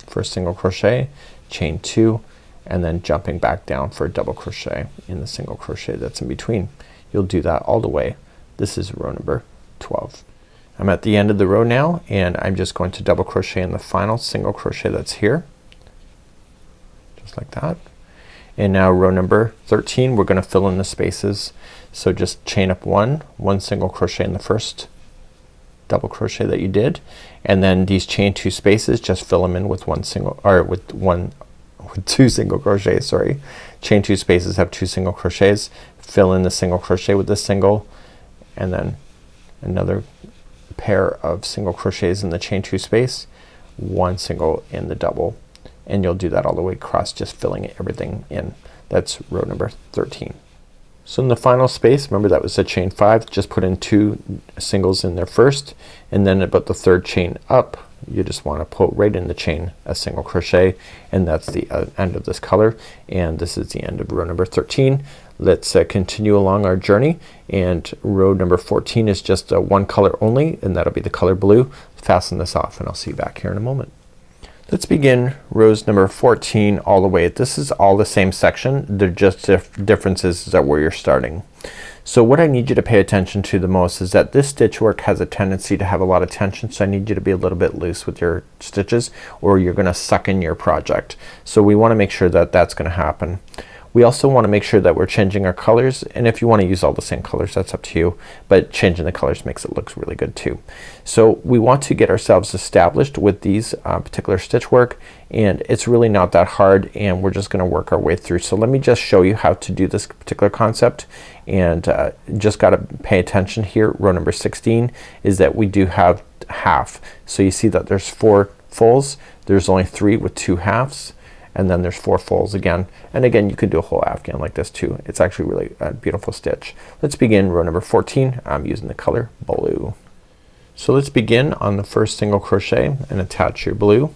for a single crochet, chain 2, and then jumping back down for a double crochet in the single crochet that's in between. You'll do that all the way. This is row number 12. I'm at the end of the row now and I'm just going to double crochet in the final single crochet that's here, just like that. And now row number 13, we're gonna fill in the spaces. So just chain up 1 single crochet in the first double crochet that you did, and then these chain 2 spaces, just fill them in with 2 single crochets, sorry. Chain 2 spaces have 2 single crochets, fill in the single crochet with the single, and then another pair of single crochets in the chain 2 space, 1 single in the double, and you'll do that all the way across, just filling everything in. That's row number 13. So in the final space, remember that was a chain 5, just put in 2 singles in there first, and then about the 3rd chain up you just want to put right in the chain a single crochet, and that's the end of this color, and this is the end of row number 13. Let's continue along our journey, and row number 14 is just one color only, and that'll be the color blue. Fasten this off and I'll see you back here in a moment. Let's begin rows number 14 all the way. This is all the same section. They're just differences at where you're starting. So what I need you to pay attention to the most is that this stitch work has a tendency to have a lot of tension, so I need you to be a little bit loose with your stitches or you're gonna suck in your project. So we wanna make sure that that's gonna happen. We also want to make sure that we're changing our colors, and if you want to use all the same colors, that's up to you, but changing the colors makes it look really good too. So we want to get ourselves established with these particular stitch work, and it's really not that hard, and we're just gonna work our way through. So let me just show you how to do this particular concept, and just gotta pay attention here. Row number 16 is that we do have half. So you see that there's 4 fulls, there's only 3 with 2 halves, and then there's 4 fulls again, and again you could do a whole afghan like this too. It's actually really a beautiful stitch. Let's begin row number 14. I'm using the color blue. So let's begin on the first single crochet and attach your blue.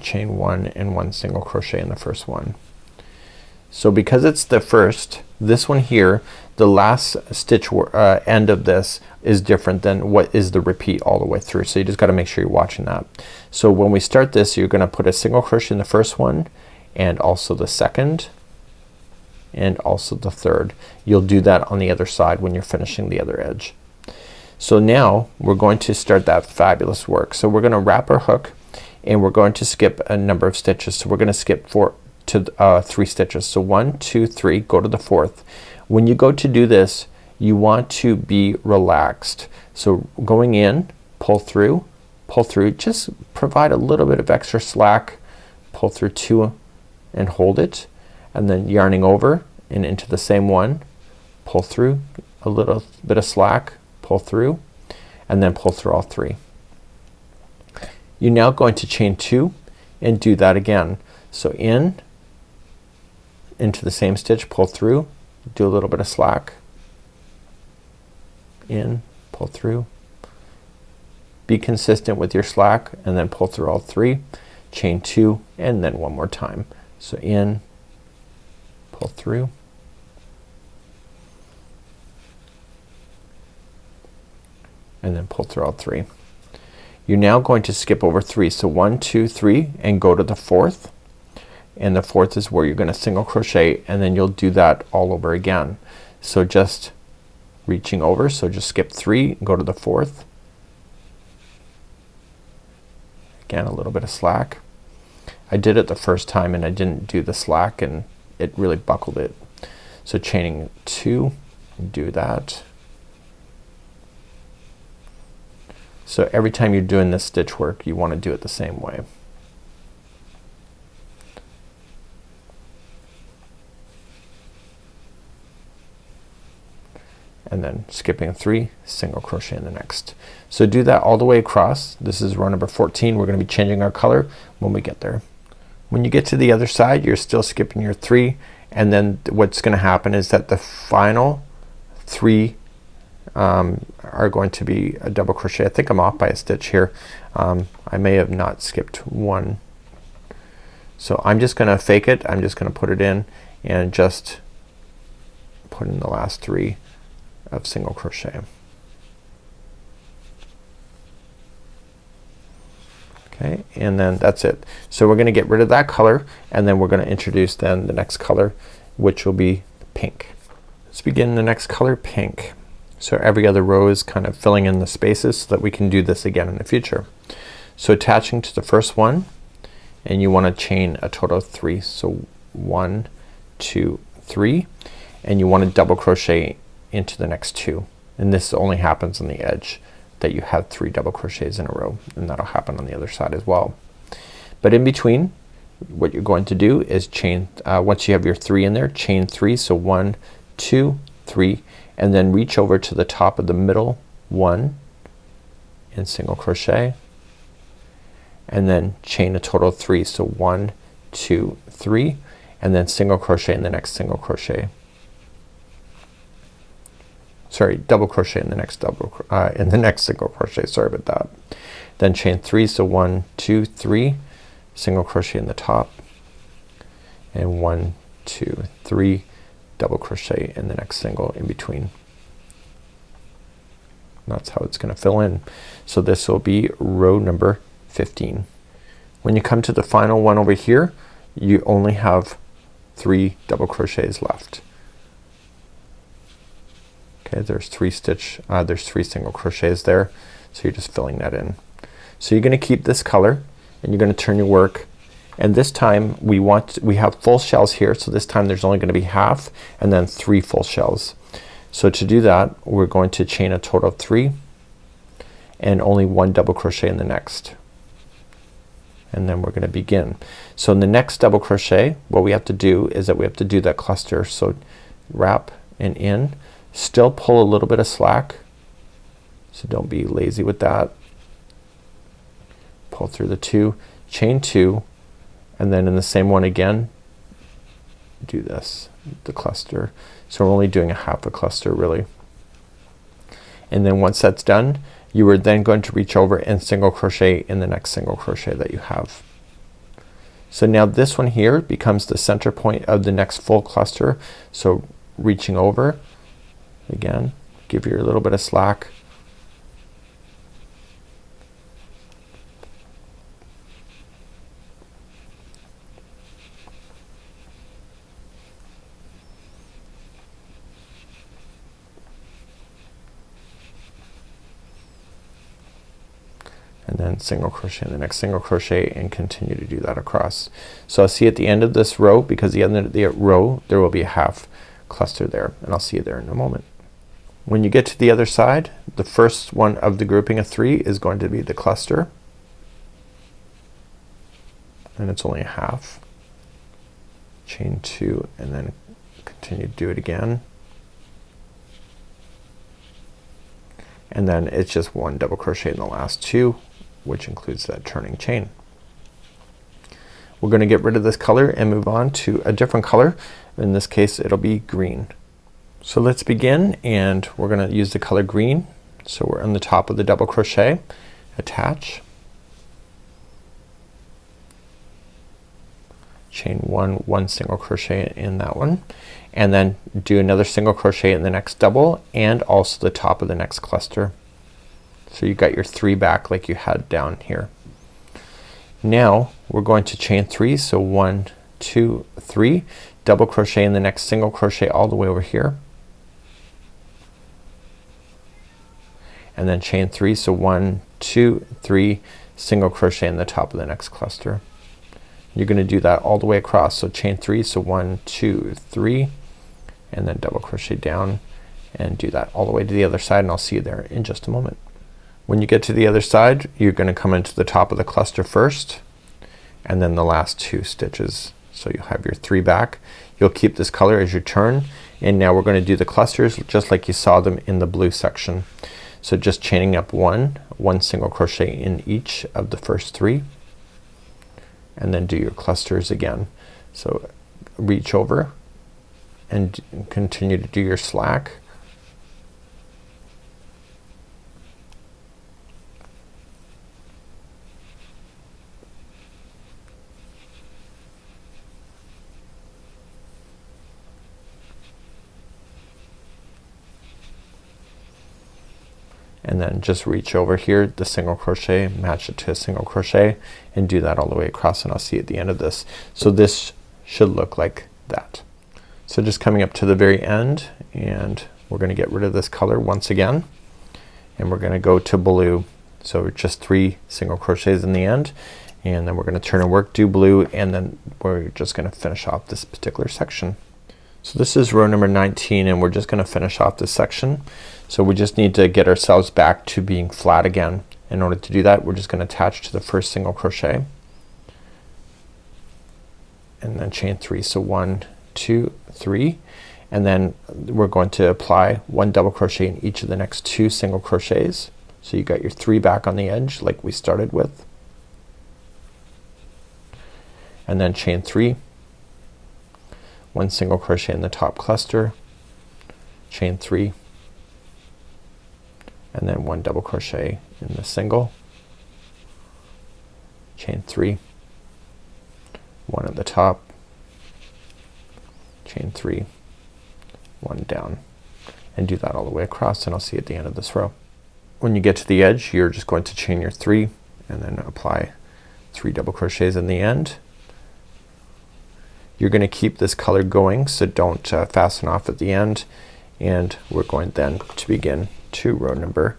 Chain 1 and 1 single crochet in the first one. So because it's the first, this one here, the last stitch end of this is different than what is the repeat all the way through. So you just gotta make sure you're watching that. So when we start this, you're gonna put a single crochet in the first one, and also the second, and also the third. You'll do that on the other side when you're finishing the other edge. So now we're going to start that fabulous work. So we're gonna wrap our hook, and we're going to skip a number of stitches. So we're gonna skip 3 stitches. So 1, 2, 3, go to the 4th. When you go to do this, you want to be relaxed. So going in, pull through, just provide a little bit of extra slack, pull through 2 and hold it, and then yarning over and into the same one, pull through a little bit of slack, pull through, and then pull through all 3. You're now going to chain 2 and do that again. So into the same stitch, pull through, do a little bit of slack, in, pull through, be consistent with your slack, and then pull through all 3, chain 2, and then one more time. So in, pull through, and then pull through all 3. You're now going to skip over 3. So 1, 2, 3, and go to the 4th, and the fourth is where you're gonna single crochet, and then you'll do that all over again. So just reaching over, so just skip 3, go to the fourth. Again, a little bit of slack. I did it the first time and I didn't do the slack and it really buckled it. So chaining 2, do that. So every time you're doing this stitch work, you want to do it the same way. And then skipping 3, single crochet in the next. So do that all the way across. This is row number 14. We're gonna be changing our color when we get there. When you get to the other side, you're still skipping your 3, and then what's gonna happen is that the final 3 are going to be a double crochet. I think I'm off by a stitch here. I may have not skipped 1. So I'm just gonna fake it. I'm just gonna put it in and just put in the last 3 of single crochet. Okay, and then that's it. So we're gonna get rid of that color, and then we're gonna introduce then the next color, which will be pink. Let's begin the next color, pink. So every other row is kind of filling in the spaces so that we can do this again in the future. So attaching to the first one, and you want to chain a total of 3. So 1, 2, 3, and you want to double crochet into the next 2, and this only happens on the edge that you have 3 double crochets in a row, and that'll happen on the other side as well. But in between, what you're going to do is chain once you have your 3 in there, chain 3. So 1, 2, 3, and then reach over to the top of the middle 1 and single crochet, and then chain a total of 3. So 1, 2, 3, and then single crochet in the next single crochet. Sorry, double crochet in the next single crochet. Sorry about that. Then chain 3. So 1, 2, 3, single crochet in the top, and 1, 2, 3, double crochet in the next single in between. That's how it's gonna fill in. So this will be row number 15. When you come to the final one over here, you only have 3 double crochets left. Okay, there's 3 single crochets there, so you're just filling that in. So you're gonna keep this color, and you're gonna turn your work, and this time we have full shells here, so this time there's only gonna be half and then 3 full shells. So to do that, we're going to chain a total of 3 and only 1 double crochet in the next, and then we're gonna begin. So in the next double crochet, what we have to do is that we have to do that cluster. So wrap and in, still pull a little bit of slack, so don't be lazy with that. Pull through the 2, chain 2, and then in the same one again do this, the cluster. So we're only doing a half a cluster really, and then once that's done, you are then going to reach over and single crochet in the next single crochet that you have. So now this one here becomes the center point of the next full cluster. So reaching over again, give you a little bit of slack, and then single crochet in the next single crochet, and continue to do that across. So I'll see at the end of this row, because the end of the row there will be a half cluster there, and I'll see you there in a moment. When you get to the other side, the first one of the grouping of 3 is going to be the cluster, and it's only a half. Chain 2 and then continue to do it again, and then it's just 1 double crochet in the last 2, which includes that turning chain. We're gonna get rid of this color and move on to a different color. In this case it'll be green. So let's begin, and we're gonna use the color green. So we're on the top of the double crochet, attach, chain 1 single crochet in that one, and then do another single crochet in the next double and also the top of the next cluster. So you got your 3 back like you had down here. Now we're going to chain 3. So 1, 2, 3, double crochet in the next single crochet all the way over here, and then chain 3. So 1, 2, 3, single crochet in the top of the next cluster. You're gonna do that all the way across. So chain 3, so 1, 2, 3, and then double crochet down and do that all the way to the other side, and I'll see you there in just a moment. When you get to the other side, you're gonna come into the top of the cluster first and then the last 2 stitches. So you'll have your 3 back. You'll keep this color as you turn, and now we're gonna do the clusters just like you saw them in the blue section. So just chaining up one single crochet in each of the first 3, and then do your clusters again. So reach over and continue to do your slack. And then just reach over here, the single crochet, match it to a single crochet, and do that all the way across, and I'll see you at the end of this. So this should look like that. So just coming up to the very end, and we're gonna get rid of this color once again, and we're gonna go to blue. So just 3 single crochets in the end, and then we're gonna turn and work, do blue, and then we're just gonna finish off this particular section. So this is row number 19, and we're just gonna finish off this section. So we just need to get ourselves back to being flat again. In order to do that, we're just gonna attach to the first single crochet and then chain 3. So 1, 2, 3, and then we're going to apply 1 double crochet in each of the next 2 single crochets. So you got your 3 back on the edge like we started with, and then chain 3, 1 single crochet in the top cluster, chain 3, and then 1 double crochet in the single, chain 3, 1 at the top, chain 3, 1 down, and do that all the way across, and I'll see you at the end of this row. When you get to the edge, you're just going to chain your 3 and then apply 3 double crochets in the end. You're gonna keep this color going, so don't fasten off at the end, and we're going then to begin to row number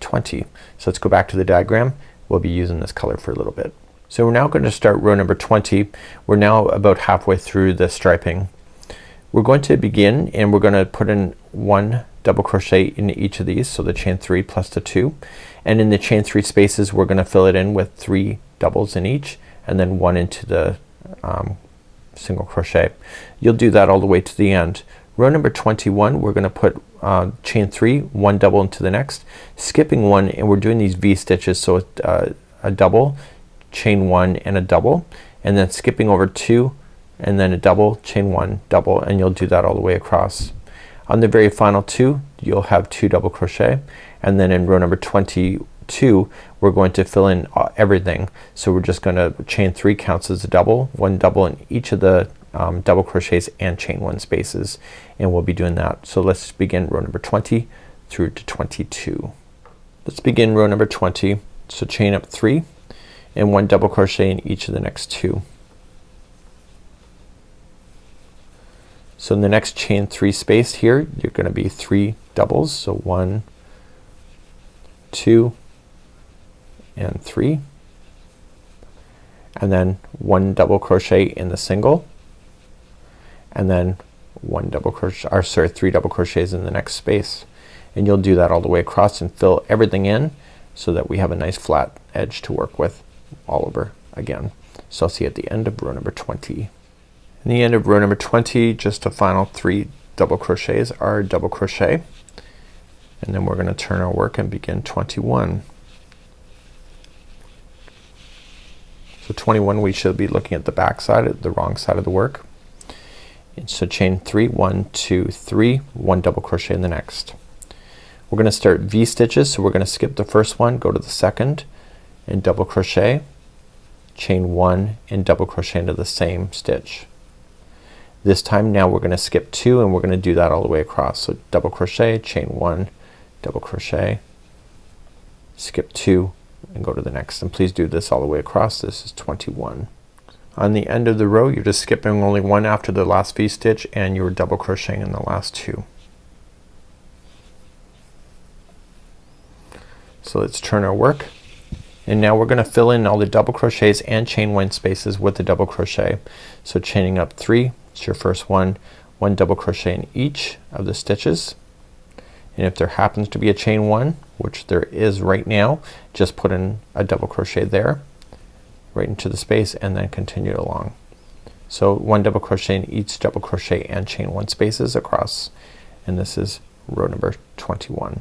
20. So let's go back to the diagram. We'll be using this color for a little bit. So we're now going to start row number 20. We're now about halfway through the striping. We're going to begin, and we're gonna put in 1 double crochet in each of these, so the chain 3 plus the 2, and in the chain 3 spaces we're gonna fill it in with 3 doubles in each, and then 1 into the single crochet. You'll do that all the way to the end. Row number 21, we're gonna put chain 3, 1 double into the next, skipping 1, and we're doing these V stitches, so a double, chain 1 and a double, and then skipping over 2 and then a double, chain 1, double, and you'll do that all the way across. On the very final 2 you'll have 2 double crochet, and then in row number 22 we're going to fill in everything. So we're just gonna chain 3 counts as a double, 1 double in each of the double crochets and chain 1 spaces, and we'll be doing that. So let's begin row number 20 through to 22. Let's begin row number 20. So chain up 3 and 1 double crochet in each of the next 2. So in the next chain 3 space here you're gonna be 3 doubles, so 1, 2 and 3, and then 1 double crochet in the single, and then 1 double crochet, or sorry, 3 double crochets in the next space, and you'll do that all the way across and fill everything in so that we have a nice flat edge to work with all over again. So I'll see you at the end of row number 20. In the end of row number 20, just a final 3 double crochets are double crochet, and then we're gonna turn our work and begin 21. So 21 we should be looking at the back side, the wrong side of the work. And so chain 3, 1, 2, 3, 1 double crochet in the next. We're gonna start V stitches, so we're gonna skip the first one, go to the second and double crochet, chain 1 and double crochet into the same stitch. This time now we're gonna skip 2 and we're gonna do that all the way across. So double crochet, chain 1, double crochet, skip 2 and go to the next, and please do this all the way across. This is 21. On the end of the row you're just skipping only one after the last V-stitch and you're double crocheting in the last two. So let's turn our work, and now we're gonna fill in all the double crochets and chain one spaces with the double crochet. So chaining up 3, it's your first one double crochet in each of the stitches, and if there happens to be a chain one, which there is right now, just put in a double crochet there right into the space and then continue along. So 1 double crochet in each double crochet and chain one spaces across, and this is row number 21.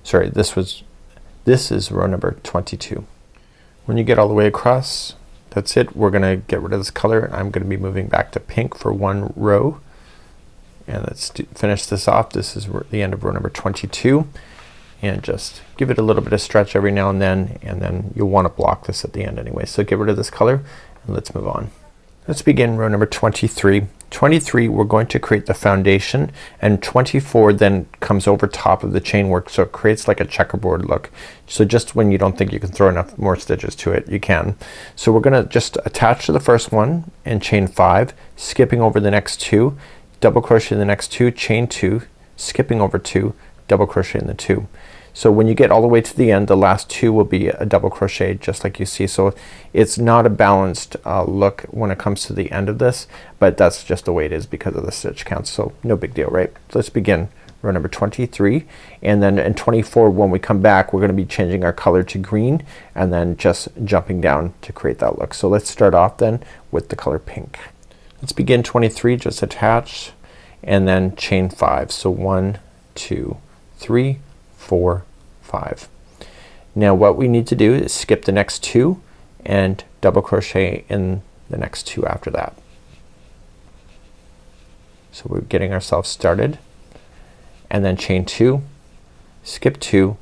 Sorry, this is row number 22. When you get all the way across, that's it. We're gonna get rid of this color. I'm gonna be moving back to pink for one row, and let's finish this off. This is the end of row number 22, and just give it a little bit of stretch every now and then you'll want to block this at the end anyway. So get rid of this color and let's move on. Let's begin row number 23. 23 we're going to create the foundation, and 24 then comes over top of the chain work, so it creates like a checkerboard look. So just when you don't think you can throw enough more stitches to it, you can. So we're gonna just attach to the first one and chain 5, skipping over the next 2, double crochet in the next 2, chain 2, skipping over 2, double crochet in the 2. So when you get all the way to the end, the last 2 will be a double crochet just like you see. So it's not a balanced look when it comes to the end of this, but that's just the way it is because of the stitch count, so no big deal, right? So let's begin row number 23, and then in 24 when we come back we're gonna be changing our color to green and then just jumping down to create that look. So let's start off then with the color pink. Let's begin 23, just attach and then chain 5. So 1, 2, 3, 4, 5. Now what we need to do is skip the next 2 and double crochet in the next 2 after that. So we're getting ourselves started, and then chain 2, skip 2,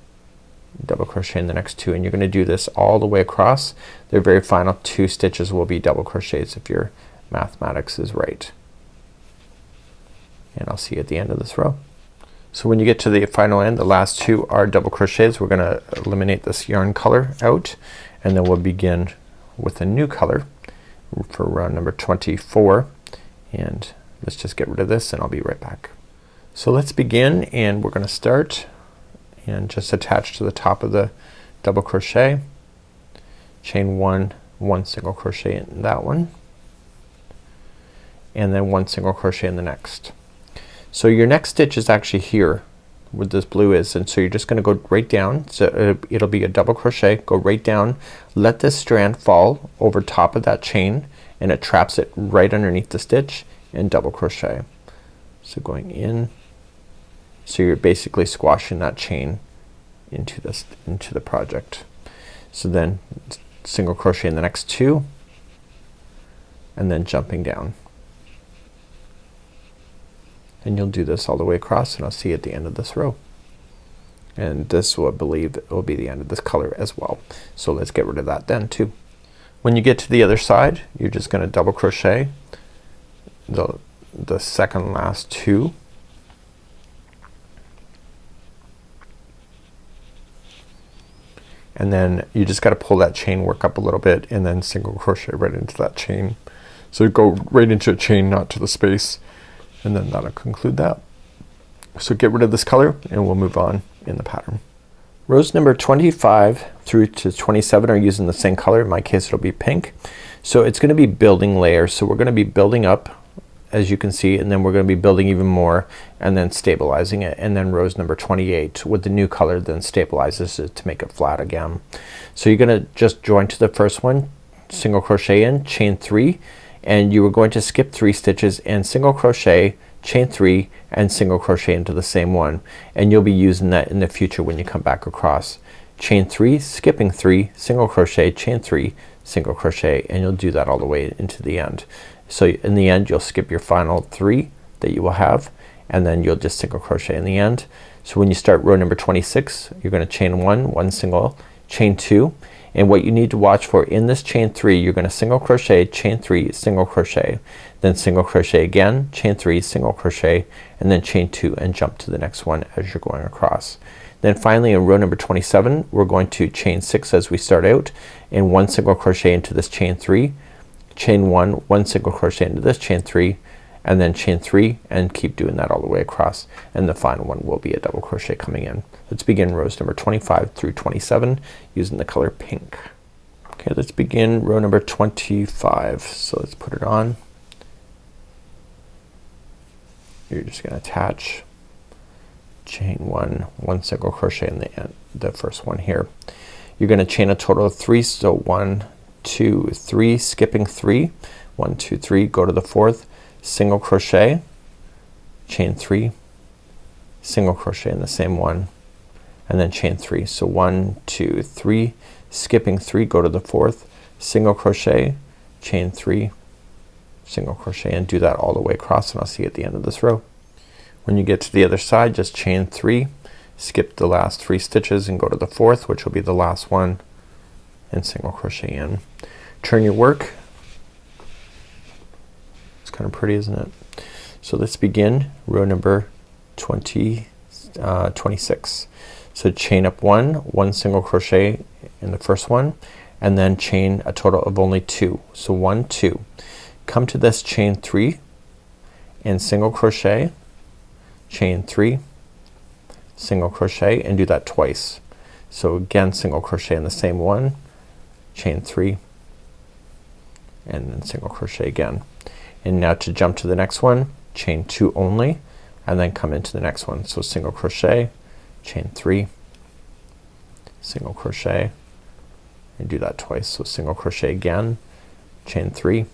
double crochet in the next 2, and you're gonna do this all the way across. The very final 2 stitches will be double crochets if your mathematics is right. And I'll see you at the end of this row. So when you get to the final end, the last 2 are double crochets. We're gonna eliminate this yarn color out, and then we'll begin with a new color for row number 24, and let's just get rid of this and I'll be right back. So let's begin, and we're gonna start and just attach to the top of the double crochet, chain 1, 1 single crochet in that one, and then 1 single crochet in the next. So your next stitch is actually here where this blue is, and so you're just gonna go right down. So it'll be a double crochet, go right down, let this strand fall over top of that chain, and it traps it right underneath the stitch, and double crochet. So going in, so you're basically squashing that chain into this, into the project. So then single crochet in the next 2 and then jumping down. And you'll do this all the way across, and I'll see you at the end of this row. And this will, I believe, will be the end of this color as well. So let's get rid of that then too. When you get to the other side, you're just gonna double crochet the second last 2, and then you just gotta pull that chain work up a little bit and then single crochet right into that chain. So go right into a chain, not to the space, and then that'll conclude that. So get rid of this color and we'll move on in the pattern. Rows number 25 through to 27 are using the same color. In my case it'll be pink. So it's gonna be building layers. So we're gonna be building up, as you can see, and then we're gonna be building even more and then stabilizing it, and then rows number 28 with the new color then stabilizes it to make it flat again. So you're gonna just join to the first one, single crochet in, chain 3, and you are going to skip 3 stitches and single crochet, chain 3, and single crochet into the same one, and you'll be using that in the future when you come back across. Chain 3, skipping 3, single crochet, chain 3, single crochet, and you'll do that all the way into the end. So in the end you'll skip your final 3 that you will have, and then you'll just single crochet in the end. So when you start row number 26, you're gonna chain 1, 1 single, chain 2, and what you need to watch for in this chain 3, you're gonna single crochet, chain 3, single crochet, then single crochet again, chain 3, single crochet, and then chain 2 and jump to the next one as you're going across. Then finally in row number 27 we're going to chain 6 as we start out, and 1 single crochet into this chain 3, chain 1, 1 single crochet into this chain 3, and then chain 3, and keep doing that all the way across, and the final one will be a double crochet coming in. Let's begin rows number 25 through 27 using the color pink. Okay, let's begin row number 25. So let's put it on. You're just gonna attach, chain 1, 1 single crochet in the first one here. You're gonna chain a total of 3, so 1, 2, 3, skipping 3, 1, 2, 3, go to the 4th, single crochet, chain 3, single crochet in the same one, and then chain 3. So 1, 2, 3, skipping 3, go to the 4th, single crochet, chain 3, single crochet, and do that all the way across, and I'll see you at the end of this row. When you get to the other side, just chain 3, skip the last 3 stitches and go to the 4th, which will be the last one, and single crochet in. Turn your work. It's kind of pretty, isn't it? So let's begin row number 26. So chain up 1, 1 single crochet in the first one, and then chain a total of only 2. So 1, 2. Come to this chain 3 and single crochet, chain 3, single crochet, and do that twice. So again single crochet in the same one, chain 3, and then single crochet again. And now to jump to the next one, chain 2 only, and then come into the next one. So single crochet, chain 3, single crochet, and do that twice. So single crochet again, chain 3,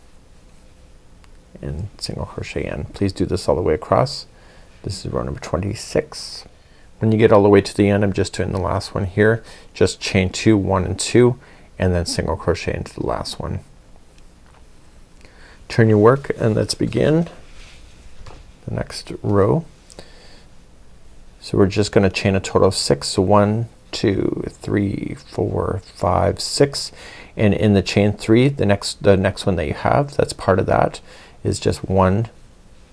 and single crochet in. Please do this all the way across. This is row number 26. When you get all the way to the end, I'm just doing the last one here. Just chain 2, 1 and 2, and then single crochet into the last one. Turn your work and let's begin the next row. So we're just gonna chain a total of 6. So 1, 2, 3, 4, 5, 6, and in the chain 3, the next one that you have, that's part of that, is just 1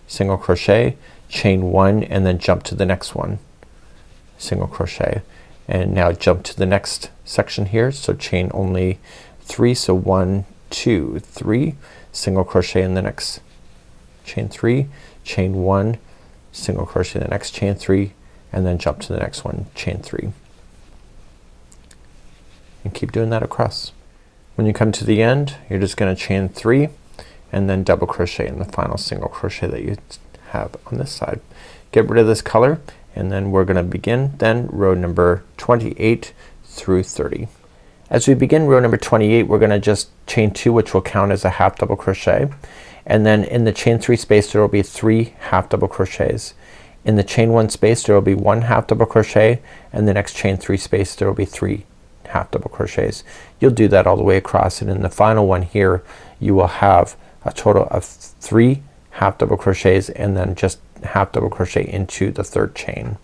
single crochet, chain 1, and then jump to the next one, single crochet, and now jump to the next section here. So chain only 3, so 1, 2, 3, single crochet in the next chain 3, chain 1, single crochet in the next chain 3, and then jump to the next one, chain 3, and keep doing that across. When you come to the end, you're just gonna chain 3 and then double crochet in the final single crochet that you have on this side. Get rid of this color, and then we're gonna begin then row number 28 through 30. As we begin row number 28, we're gonna just chain 2, which will count as a half double crochet, and then in the chain 3 space there will be 3 half double crochets. In the chain 1 space there will be 1 half double crochet, and the next chain 3 space there will be 3 half double crochets. You'll do that all the way across, and in the final one here you will have a total of 3 half double crochets and then just half double crochet into the 3rd chain.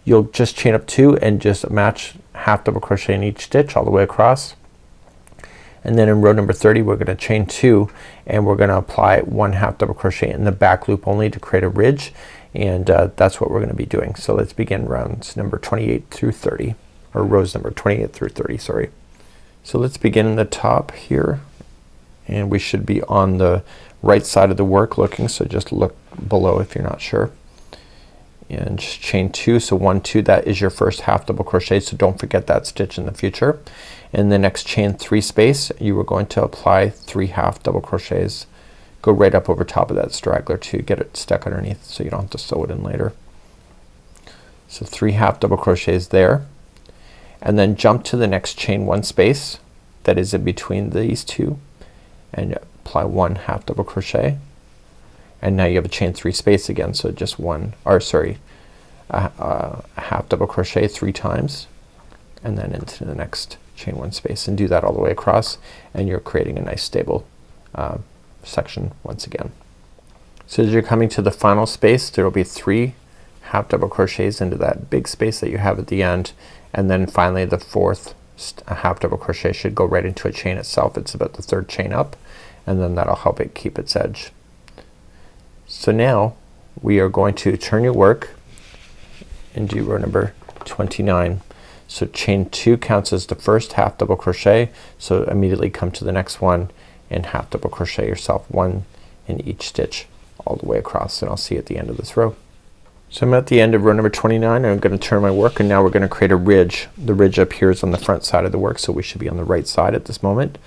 You'll just chain up 2 and just match half double crochet in each stitch all the way across, and then in row number 30 we're gonna chain 2 and we're gonna apply 1 half double crochet in the back loop only to create a ridge, and that's what we're gonna be doing. So let's begin rounds number 28 through 30, or rows number 28 through 30, sorry. So let's begin in the top here, and we should be on the right side of the work looking, so just look below if you're not sure, and just chain 2. So 1, 2, that is your first half double crochet, so don't forget that stitch in the future. In the next chain 3 space you are going to apply 3 half double crochets. Go right up over top of that straggler to get it stuck underneath so you don't have to sew it in later. So 3 half double crochets there, and then jump to the next chain 1 space that is in between these two and apply 1 half double crochet, and now you have a chain 3 space again, so just a half double crochet 3 times, and then into the next chain 1 space, and do that all the way across, and you're creating a nice stable section once again. So as you're coming to the final space there will be 3 half double crochets into that big space that you have at the end, and then finally the 4th half double crochet should go right into a chain itself. It's about the 3rd chain up, and then that'll help it keep its edge. So now we are going to turn your work and do row number 29. So chain 2 counts as the first half double crochet, so immediately come to the next one and half double crochet yourself one in each stitch all the way across, and I'll see you at the end of this row. So I'm at the end of row number 29 and I'm gonna turn my work, and now we're gonna create a ridge. The ridge up here is on the front side of the work, so we should be on the right side at this moment.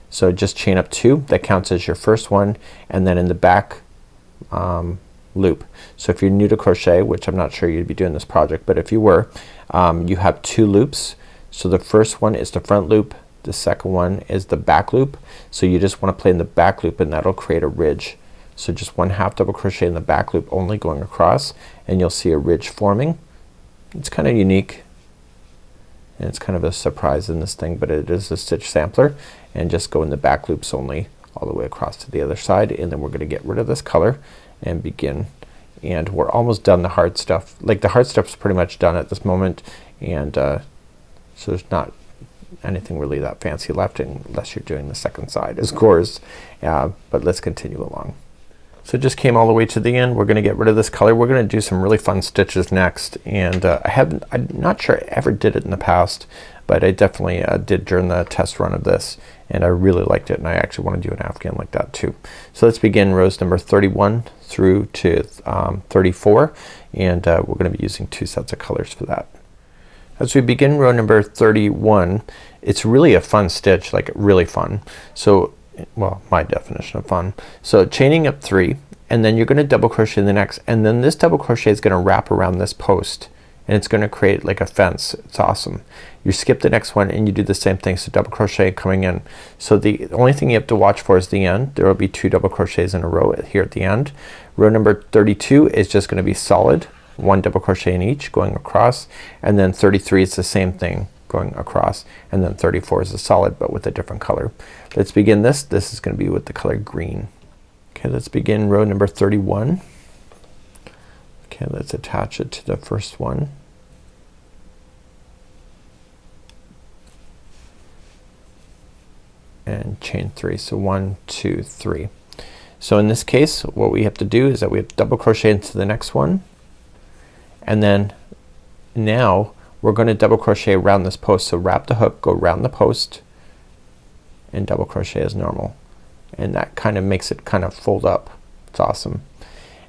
So just chain up 2, that counts as your first one, and then in the back loop. So if you're new to crochet, which I'm not sure you'd be doing this project, but if you were, you have 2 loops. So the first one is the front loop, the second one is the back loop. So you just want to play in the back loop and that'll create a ridge. So just 1 half double crochet in the back loop only going across, and you'll see a ridge forming. It's kind of unique and it's kind of a surprise in this thing, but it is a stitch sampler, and just go in the back loops only all the way across to the other side, and then we're gonna get rid of this color and begin. And we're almost done the hard stuff. Like the hard stuff is pretty much done at this moment, and so there's not anything really that fancy left unless you're doing the second side of course. But let's continue along. So just came all the way to the end. We're gonna get rid of this color. We're gonna do some really fun stitches next, and I'm not sure I ever did it in the past, but I definitely did during the test run of this, and I really liked it, and I actually want to do an afghan like that too. So let's begin rows number 31 through to 34, and we're gonna be using 2 sets of colors for that. As we begin row number 31, it's really a fun stitch, like really fun. So, well, my definition of fun. So chaining up 3, and then you're gonna double crochet in the next, and then this double crochet is gonna wrap around this post, and it's gonna create like a fence. It's awesome. You skip the next one and you do the same thing, so double crochet coming in. So the only thing you have to watch for is the end. There will be 2 double crochets in a row here at the end. Row number 32 is just gonna be solid, 1 double crochet in each going across, and then 33 is the same thing going across, and then 34 is a solid but with a different color. Let's begin this. This is gonna be with the color green. Okay, let's begin row number 31. Okay, let's attach it to the first one. And chain 3. So 1, 2, 3. So in this case what we have to do is that we have to double crochet into the next one, and then now we're gonna double crochet around this post. So wrap the hook, go around the post, and double crochet as normal, and that kind of makes it kind of fold up. It's awesome.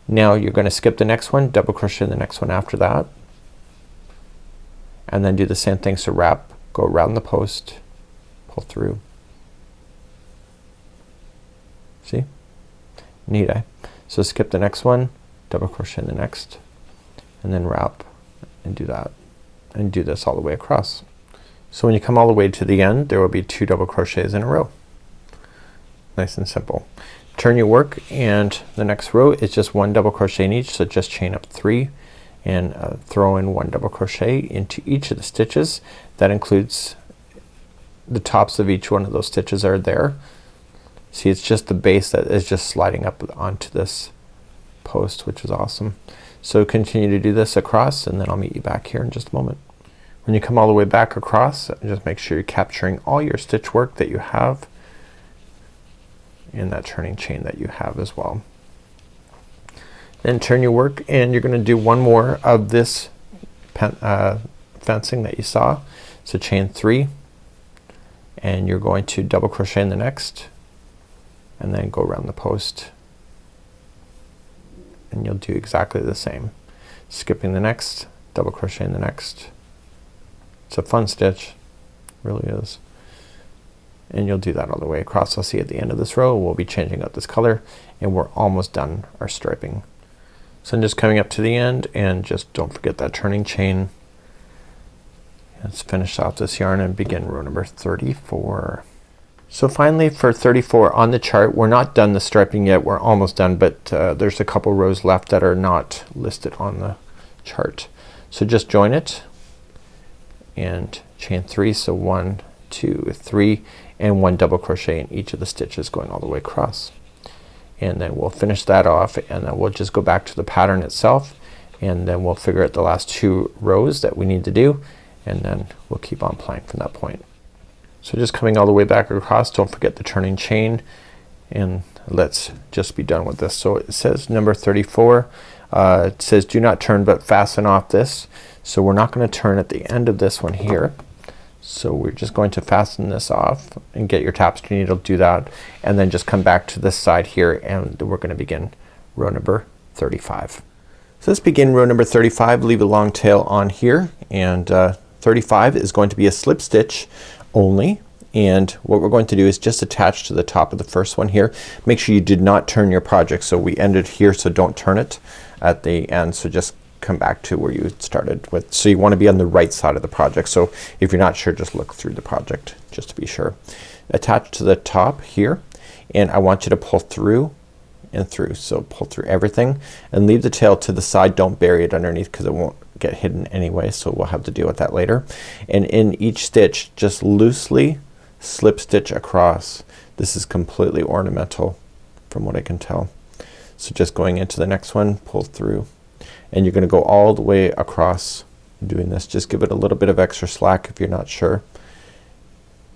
Now you're gonna skip the next one, double crochet in the next one after that, and then do the same thing. So wrap, go around the post, pull through. See? Neat, eh? So skip the next one, double crochet in the next, and then wrap and do that, and do this all the way across. So when you come all the way to the end, there will be 2 double crochets in a row. Nice and simple. Turn your work, and the next row is just 1 double crochet in each. So just chain up 3 and throw in 1 double crochet into each of the stitches. That includes the tops of each one of those stitches are there. See, it's just the base that is just sliding up onto this post, which is awesome. So continue to do this across, and then I'll meet you back here in just a moment. When you come all the way back across, just make sure you're capturing all your stitch work that you have and that turning chain that you have as well. Then turn your work, and you're gonna do 1 more of this fencing that you saw. So chain 3, and you're going to double crochet in the next, and then go around the post, and you'll do exactly the same. Skipping the next, double crochet in the next. It's a fun stitch, really is. And you'll do that all the way across. I'll see you at the end of this row. We'll be changing out this color, and we're almost done our striping. So I'm just coming up to the end, and just don't forget that turning chain. Let's finish off this yarn and begin row number 34. So finally for 34 on the chart, we're not done the striping yet. We're almost done, but there's a couple rows left that are not listed on the chart. So just join it and chain 3. So 1, 2, 3, and 1 double crochet in each of the stitches going all the way across. And then we'll finish that off, and then we'll just go back to the pattern itself, and then we'll figure out the last 2 rows that we need to do, and then we'll keep on playing from that point. So just coming all the way back across, don't forget the turning chain, and let's just be done with this. So it says number 34 it says do not turn but fasten off this. So we're not gonna turn at the end of this one here. So we're just going to fasten this off and get your tapestry needle, do that, and then just come back to this side here and we're gonna begin row number 35. So let's begin row number 35. Leave a long tail on here, and 35 is going to be a slip stitch only, and what we're going to do is just attach to the top of the first one here. Make sure you did not turn your project. So we ended here, so don't turn it at the end. So just come back to where you started with. So you want to be on the right side of the project. So if you're not sure, just look through the project just to be sure. Attach to the top here, and I want you to pull through and through. So pull through everything and leave the tail to the side. Don't bury it underneath because it won't get hidden anyway, so we'll have to deal with that later. And in each stitch just loosely slip stitch across. This is completely ornamental from what I can tell. So just going into the next one, pull through, and you're gonna go all the way across doing this. Just give it a little bit of extra slack if you're not sure.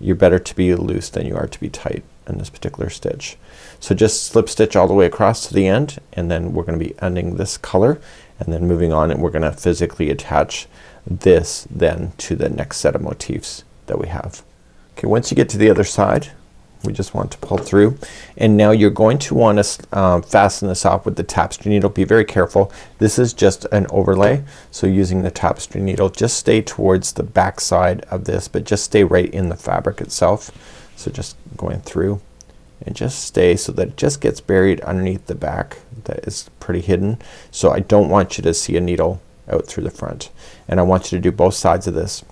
You're better to be loose than you are to be tight in this particular stitch. So just slip stitch all the way across to the end, and then we're gonna be ending this color and then moving on, and we're gonna physically attach this then to the next set of motifs that we have. Okay, once you get to the other side, we just want to pull through, and now you're going to want to fasten this off with the tapestry needle. Be very careful. This is just an overlay, so using the tapestry needle, just stay towards the back side of this, but just stay right in the fabric itself. So just going through and just stay so that it just gets buried underneath the back that is pretty hidden. So I don't want you to see a needle out through the front, and I want you to do both sides of this.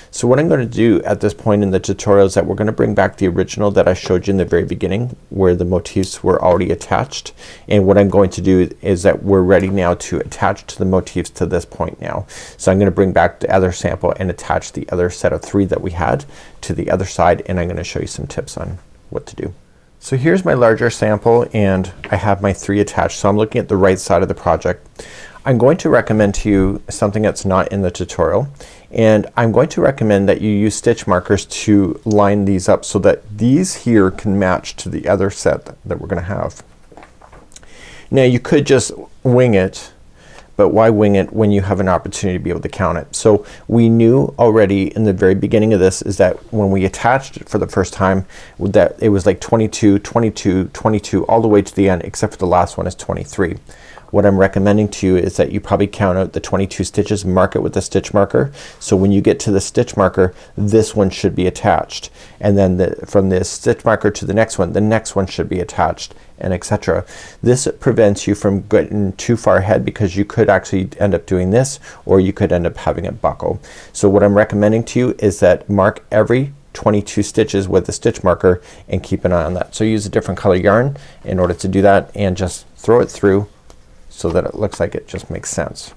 So what I'm gonna do at this point in the tutorial is that we're gonna bring back the original that I showed you in the very beginning where the motifs were already attached, and what I'm going to do is that we're ready now to attach to the motifs to this point now. So I'm gonna bring back the other sample and attach the other set of 3 that we had to the other side, and I'm gonna show you some tips on what to do. So here's my larger sample, and I have my 3 attached. So I'm looking at the right side of the project. I'm going to recommend to you something that's not in the tutorial, and I'm going to recommend that you use stitch markers to line these up so that these here can match to the other set that we're gonna have. Now you could just wing it, but why wing it when you have an opportunity to be able to count it? So we knew already in the very beginning of this is that when we attached it for the first time that it was like 22, 22, 22 all the way to the end, except for the last one is 23. What I'm recommending to you is that you probably count out the 22 stitches, mark it with a stitch marker. So when you get to the stitch marker, this one should be attached, and then from the stitch marker to the next one should be attached, and etc. This prevents you from getting too far ahead because you could actually end up doing this, or you could end up having it buckle. So what I'm recommending to you is that mark every 22 stitches with a stitch marker and keep an eye on that. So use a different color yarn in order to do that, and just throw it through so that it looks like it just makes sense,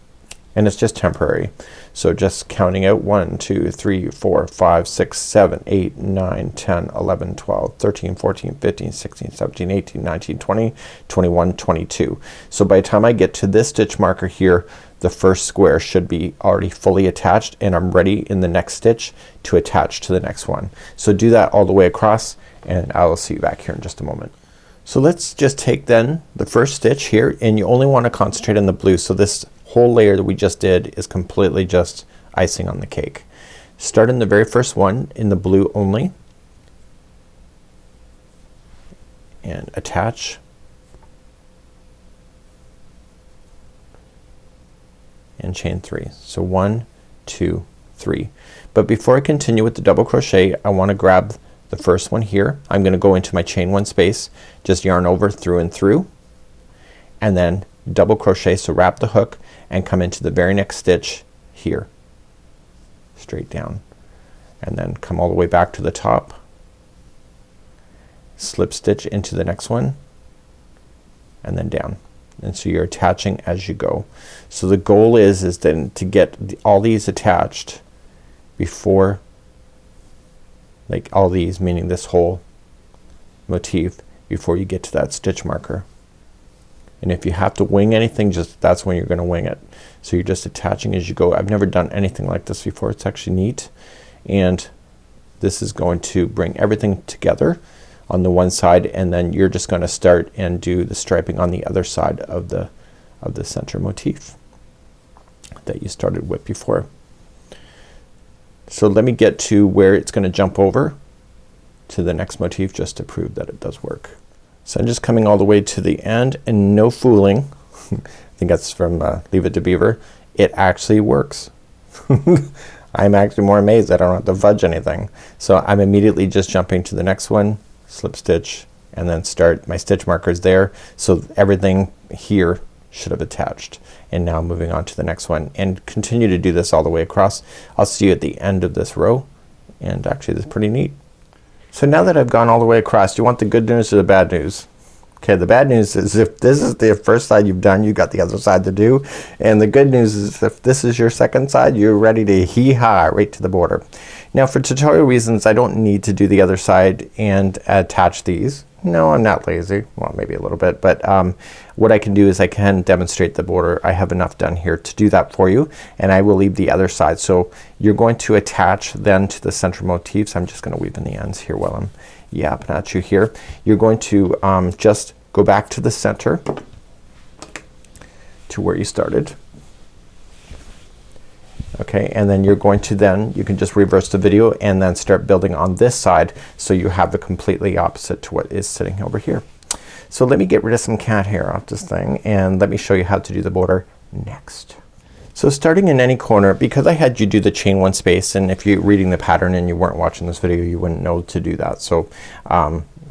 and it's just temporary. So just counting out 1 2 3 4 5 6 7 8 9 10 11 12 13 14 15 16 17 18 19 20 21 22. So by the time I get to this stitch marker here, the first square should be already fully attached, and I'm ready in the next stitch to attach to the next one. So do that all the way across, and I will see you back here in just a moment. So let's just take then the first stitch here, and you only want to concentrate on the blue. So this whole layer that we just did is completely just icing on the cake. Start in the very first one in the blue only, and attach, and chain 3. So 1 2 3. But before I continue with the double crochet, I want to grab the first one here. I'm gonna go into my chain 1 space, just yarn over through and through, and then double crochet. So wrap the hook and come into the very next stitch here, straight down, and then come all the way back to the top, slip stitch into the next one, and then down. And so you're attaching as you go. So the goal is then to get all these attached before, like all these, meaning this whole motif, before you get to that stitch marker. And if you have to wing anything, just that's when you're gonna wing it. So you're just attaching as you go. I've never done anything like this before. It's actually neat, and this is going to bring everything together on the one side, and then you're just gonna start and do the striping on the other side of the of the center motif that you started with before. So let me get to where it's gonna jump over to the next motif just to prove that it does work. So I'm just coming all the way to the end, and no fooling. I think that's from Leave It to Beaver. It actually works. I'm actually more amazed I don't have to fudge anything. So I'm immediately just jumping to the next one, slip stitch, and then start my stitch markers there. So everything here should have attached. And now moving on to the next one, and continue to do this all the way across. I'll see you at the end of this row, and actually this is pretty neat. So now that I've gone all the way across, do you want the good news or the bad news? Okay, the bad news is if this is the first side you've done, you've got the other side to do. And the good news is if this is your second side, you're ready to hee-haw right to the border. Now for tutorial reasons, I don't need to do the other side and attach these. No, I'm not lazy. Well, maybe a little bit, but what I can do is I can demonstrate the border. I have enough done here to do that for you, and I will leave the other side. So you're going to attach then to the center motifs. I'm just gonna weave in the ends here while I'm yapping at you here. You're going to just go back to the center to where you started. Okay, and then you're going to you can just reverse the video and then start building on this side so you have the completely opposite to what is sitting over here. So let me get rid of some cat hair off this thing, and let me show you how to do the border next. So starting in any corner, because I had you do the chain one space, and if you're reading the pattern and you weren't watching this video you wouldn't know to do that. So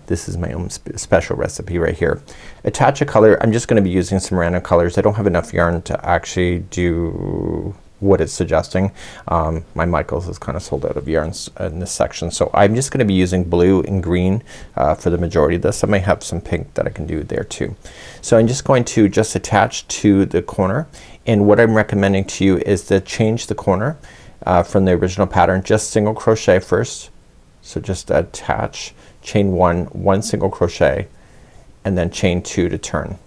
this is my own special recipe right here. Attach a color. I'm just gonna be using some random colors. I don't have enough yarn to actually do what it's suggesting. My Michaels is kind of sold out of yarns in this section, so I'm just gonna be using blue and green for the majority of this. I may have some pink that I can do there too. So I'm just going to just attach to the corner, and what I'm recommending to you is to change the corner from the original pattern. Just single crochet first. So just attach, chain one single crochet, and then chain two to turn.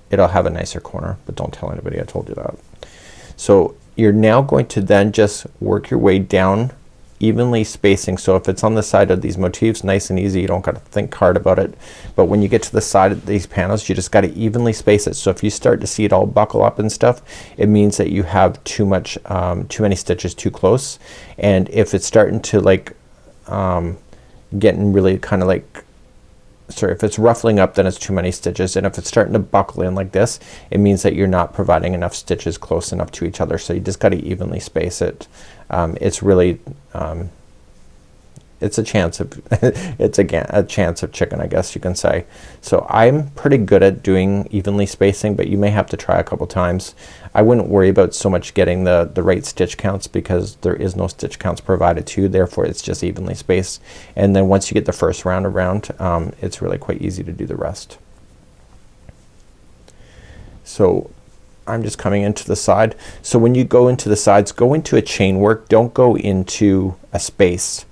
It'll have a nicer corner, but don't tell anybody I told you that. So you're now going to then just work your way down, evenly spacing. So if it's on the side of these motifs, nice and easy, you don't gotta think hard about it. But when you get to the side of these panels, you just gotta evenly space it. So if you start to see it all buckle up and stuff, it means that you have too much too many stitches too close. And if it's starting to like getting really kind of like, sorry, if it's ruffling up, then it's too many stitches, and if it's starting to buckle in like this, it means that you're not providing enough stitches close enough to each other. So you just gotta evenly space it. It's really it's a chance of it's again a chance of chicken, I guess you can say. So I'm pretty good at doing evenly spacing, but you may have to try a couple times. I wouldn't worry about so much getting the right stitch counts, because there is no stitch counts provided to you, therefore it's just evenly spaced. And then once you get the first round around, it's really quite easy to do the rest. So I'm just coming into the side. So when you go into the sides, go into a chain work, don't go into a space.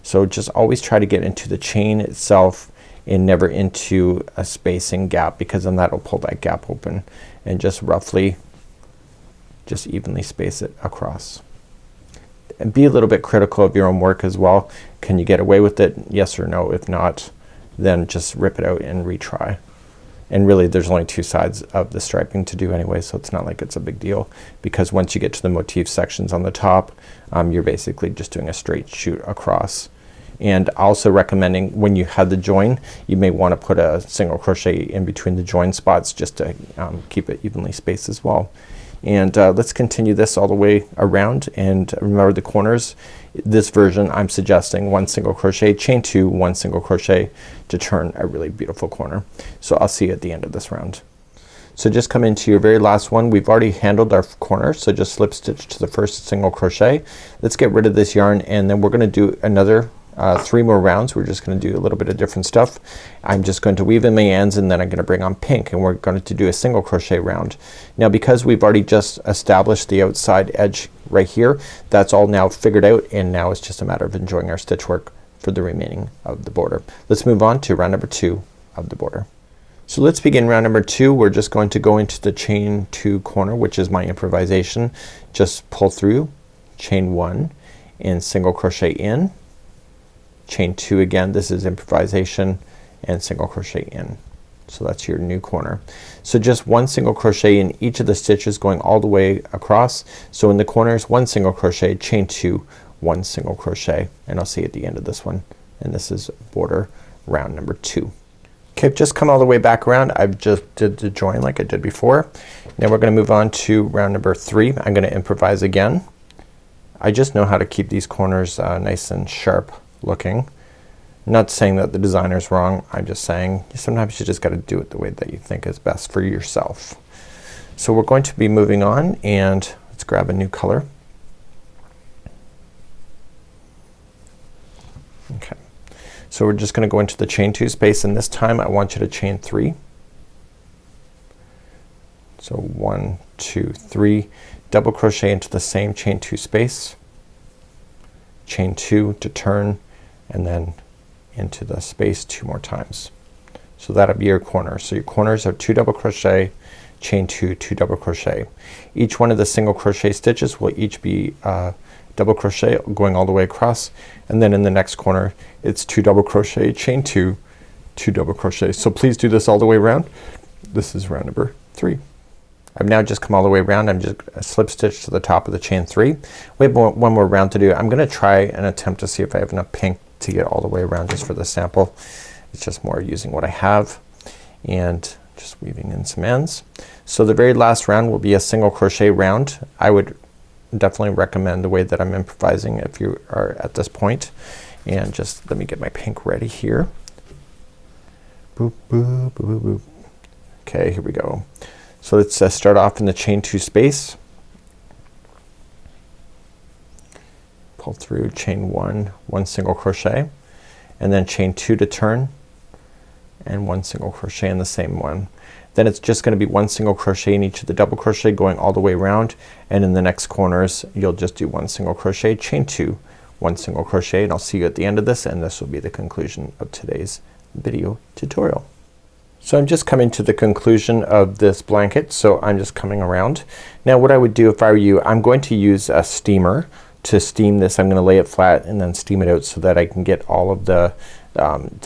So just always try to get into the chain itself and never into a spacing gap, because then that'll pull that gap open. And just roughly just evenly space it across. And be a little bit critical of your own work as well. Can you get away with it? Yes or no. If not, then just rip it out and retry. And really there's only two sides of the striping to do anyway, so it's not like it's a big deal, because once you get to the motif sections on the top, you're basically just doing a straight shoot across. And also recommending when you have the join, you may want to put a single crochet in between the join spots just to keep it evenly spaced as well. And let's continue this all the way around, and remember the corners. This version I'm suggesting one single crochet, chain two, one single crochet to turn a really beautiful corner. So I'll see you at the end of this round. So just come into your very last one. We've already handled our corner, so just slip stitch to the first single crochet. Let's get rid of this yarn, and then we're gonna do another 3 more rounds. We're just gonna do a little bit of different stuff. I'm just going to weave in my ends, and then I'm gonna bring on pink, and we're going to do a single crochet round. Now because we've already just established the outside edge right here, that's all now figured out, and now it's just a matter of enjoying our stitch work for the remaining of the border. Let's move on to round number 2 of the border. So let's begin round number 2. We're just going to go into the chain 2 corner, which is my improvisation. Just pull through, chain 1 and single crochet in, chain 2 again, this is improvisation, and single crochet in. So that's your new corner. So just one single crochet in each of the stitches going all the way across. So in the corners, one single crochet, chain 2, one single crochet, and I'll see at the end of this one. And this is border round number 2. Okay, I've just come all the way back around. I've just did the join like I did before. Now we're gonna move on to round number 3. I'm gonna improvise again. I just know how to keep these corners nice and sharp looking. I'm not saying that the designer's wrong. I'm just saying sometimes you just gotta do it the way that you think is best for yourself. So we're going to be moving on, and let's grab a new color. Okay. So we're just gonna go into the chain 2 space, and this time I want you to chain 3. So 1, 2, 3, double crochet into the same chain 2 space, chain 2 to turn, and then into the space 2 more times. So that'll be your corner. So your corners are 2 double crochet, chain 2, 2 double crochet. Each one of the single crochet stitches will each be double crochet going all the way across, and then in the next corner it's 2 double crochet, chain 2, 2 double crochet. So please do this all the way around. This is round number 3. I've now just come all the way around. I'm just a slip stitch to the top of the chain 3. We have one more round to do. I'm gonna try and attempt to see if I have enough pink to get all the way around just for the sample. It's just more using what I have and just weaving in some ends. So the very last round will be a single crochet round. I would definitely recommend the way that I'm improvising if you are at this point. And just let me get my pink ready here. Boop, boop, boop, boop, boop. Okay, here we go. So let's start off in the chain 2 space. Pull through, chain 1, 1 single crochet, and then chain 2 to turn, and 1 single crochet in the same one. Then it's just gonna be 1 single crochet in each of the double crochet going all the way around, and in the next corners you'll just do 1 single crochet, chain 2, 1 single crochet, and I'll see you at the end of this, and this will be the conclusion of today's video tutorial. So I'm just coming to the conclusion of this blanket, so I'm just coming around. Now what I would do if I were you, I'm going to use a steamer to steam this. I'm gonna lay it flat and then steam it out so that I can get all of the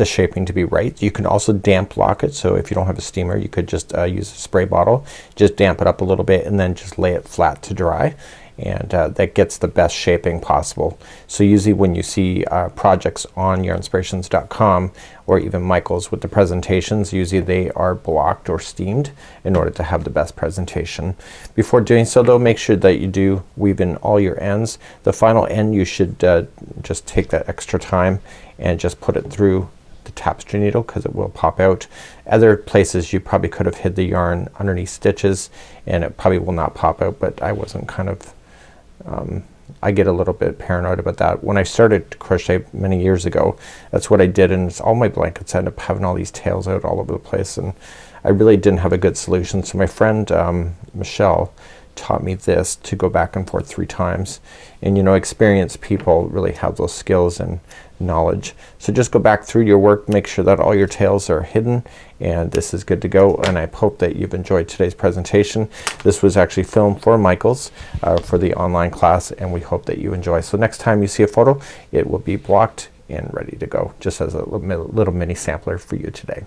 shaping to be right. You can also damp lock it, so if you don't have a steamer you could just use a spray bottle, just damp it up a little bit and then just lay it flat to dry, and that gets the best shaping possible. So usually when you see projects on yarnspirations.com or even Michael's with the presentations, usually they are blocked or steamed in order to have the best presentation. Before doing so though, make sure that you do weave in all your ends. The final end you should just take that extra time and just put it through the tapestry needle because it will pop out. Other places you probably could have hid the yarn underneath stitches and it probably will not pop out, but I wasn't kind of I get a little bit paranoid about that. When I started to crochet many years ago, that's what I did, and it's all my blankets end up having all these tails out all over the place, and I really didn't have a good solution. So my friend Michelle taught me this to go back and forth 3 times, and you know, experienced people really have those skills and knowledge. So just go back through your work, make sure that all your tails are hidden, and this is good to go. And I hope that you've enjoyed today's presentation. This was actually filmed for Michael's for the online class, and we hope that you enjoy. So next time you see a photo, it will be blocked and ready to go, just as a little mini sampler for you today.